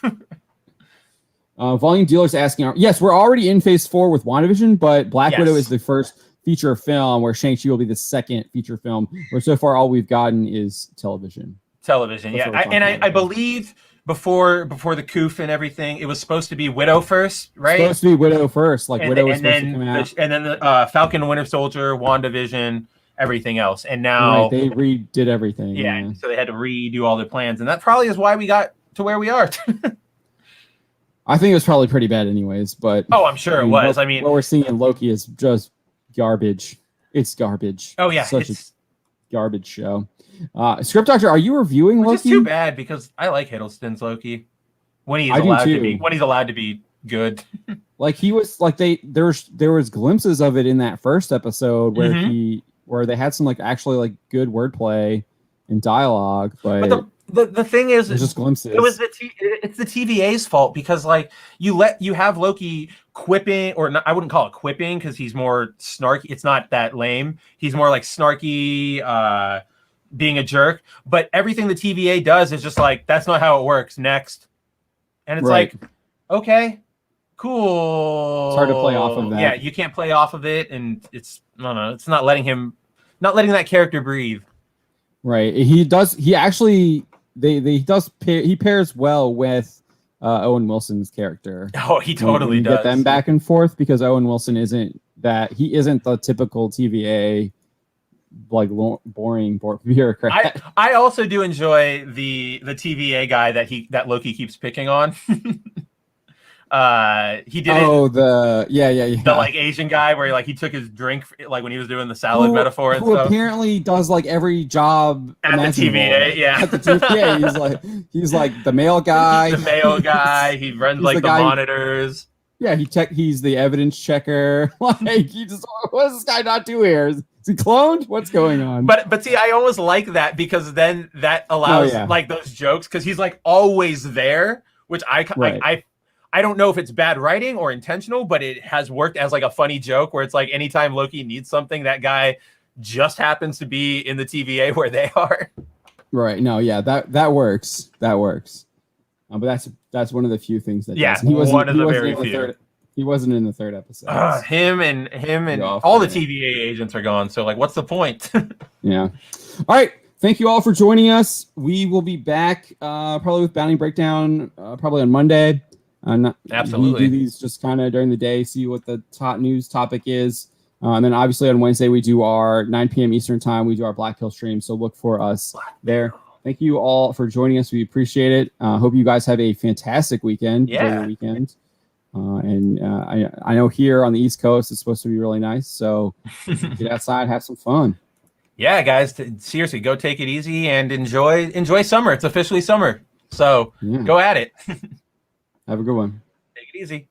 Volume Dealer's asking, yes, we're already in Phase 4 with WandaVision, but Black Widow is the first feature film, where Shang-Chi will be the second feature film, where so far all we've gotten is television. I believe before the coof and everything, it was supposed to be Widow first, right? Supposed to be Widow first, Widow was supposed to come out. And then the Falcon and Winter Soldier, WandaVision, everything else. And now they redid everything. Yeah, so they had to redo all their plans, and that probably is why we got to where we are. I think it was probably pretty bad anyways, but I'm sure it was. What we're seeing in Loki is just garbage. It's garbage. Oh yeah, such a garbage show. Script Doctor, are you reviewing Loki? It's too bad because I like Hiddleston's Loki when he's allowed to be good. Like he was like there was glimpses of it in that first episode where they had some actually good wordplay and dialogue, but the thing is, it's just glimpses. It's the TVA's fault because you have Loki quipping, or not, I wouldn't call it quipping because he's more snarky. It's not that lame. He's more like snarky, being a jerk. But everything the TVA does is just that's not how it works. Next, and it's okay, Cool. It's hard to play off of that. Yeah, you can't play off of it, and it's it's not letting that character breathe. Right. He does. He actually he pairs well with Owen Wilson's character. Oh, he totally does. Get them back and forth because Owen Wilson isn't the typical TVA boring bureaucrat. I also do enjoy the TVA guy that Loki keeps picking on. He did the Asian guy where he took his drink when he was doing the salad metaphor and who stuff. Apparently does every job at the TVA. At the TVA, he's the mail guy. He's the mail guy. He runs the monitors. He's the evidence checker. What does this guy not do here? Is he cloned? What's going on? But see, I almost like that because then that allows those jokes because he's always there, which I don't know if it's bad writing or intentional, but it has worked as a funny joke where it's anytime Loki needs something, that guy just happens to be in the TVA where they are. Right. No. Yeah. That works. That works. But that's one of the few things that. Yeah. He wasn't very few. He wasn't in the third episode. Him and all the TVA agents are gone. So what's the point? Yeah. All right. Thank you all for joining us. We will be back probably with Bounty Breakdown probably on Monday. Absolutely. We do these just kind of during the day, see what the top news topic is. And then obviously on Wednesday, we do our 9 p.m. Eastern time. We do our Black Pill stream. So look for us there. Thank you all for joining us. We appreciate it. Hope you guys have a fantastic weekend. Yeah. Enjoy your weekend. I know here on the East Coast, it's supposed to be really nice. So get outside, have some fun. Yeah, guys, seriously, go take it easy and enjoy summer. It's officially summer. So go at it. Have a good one. Take it easy.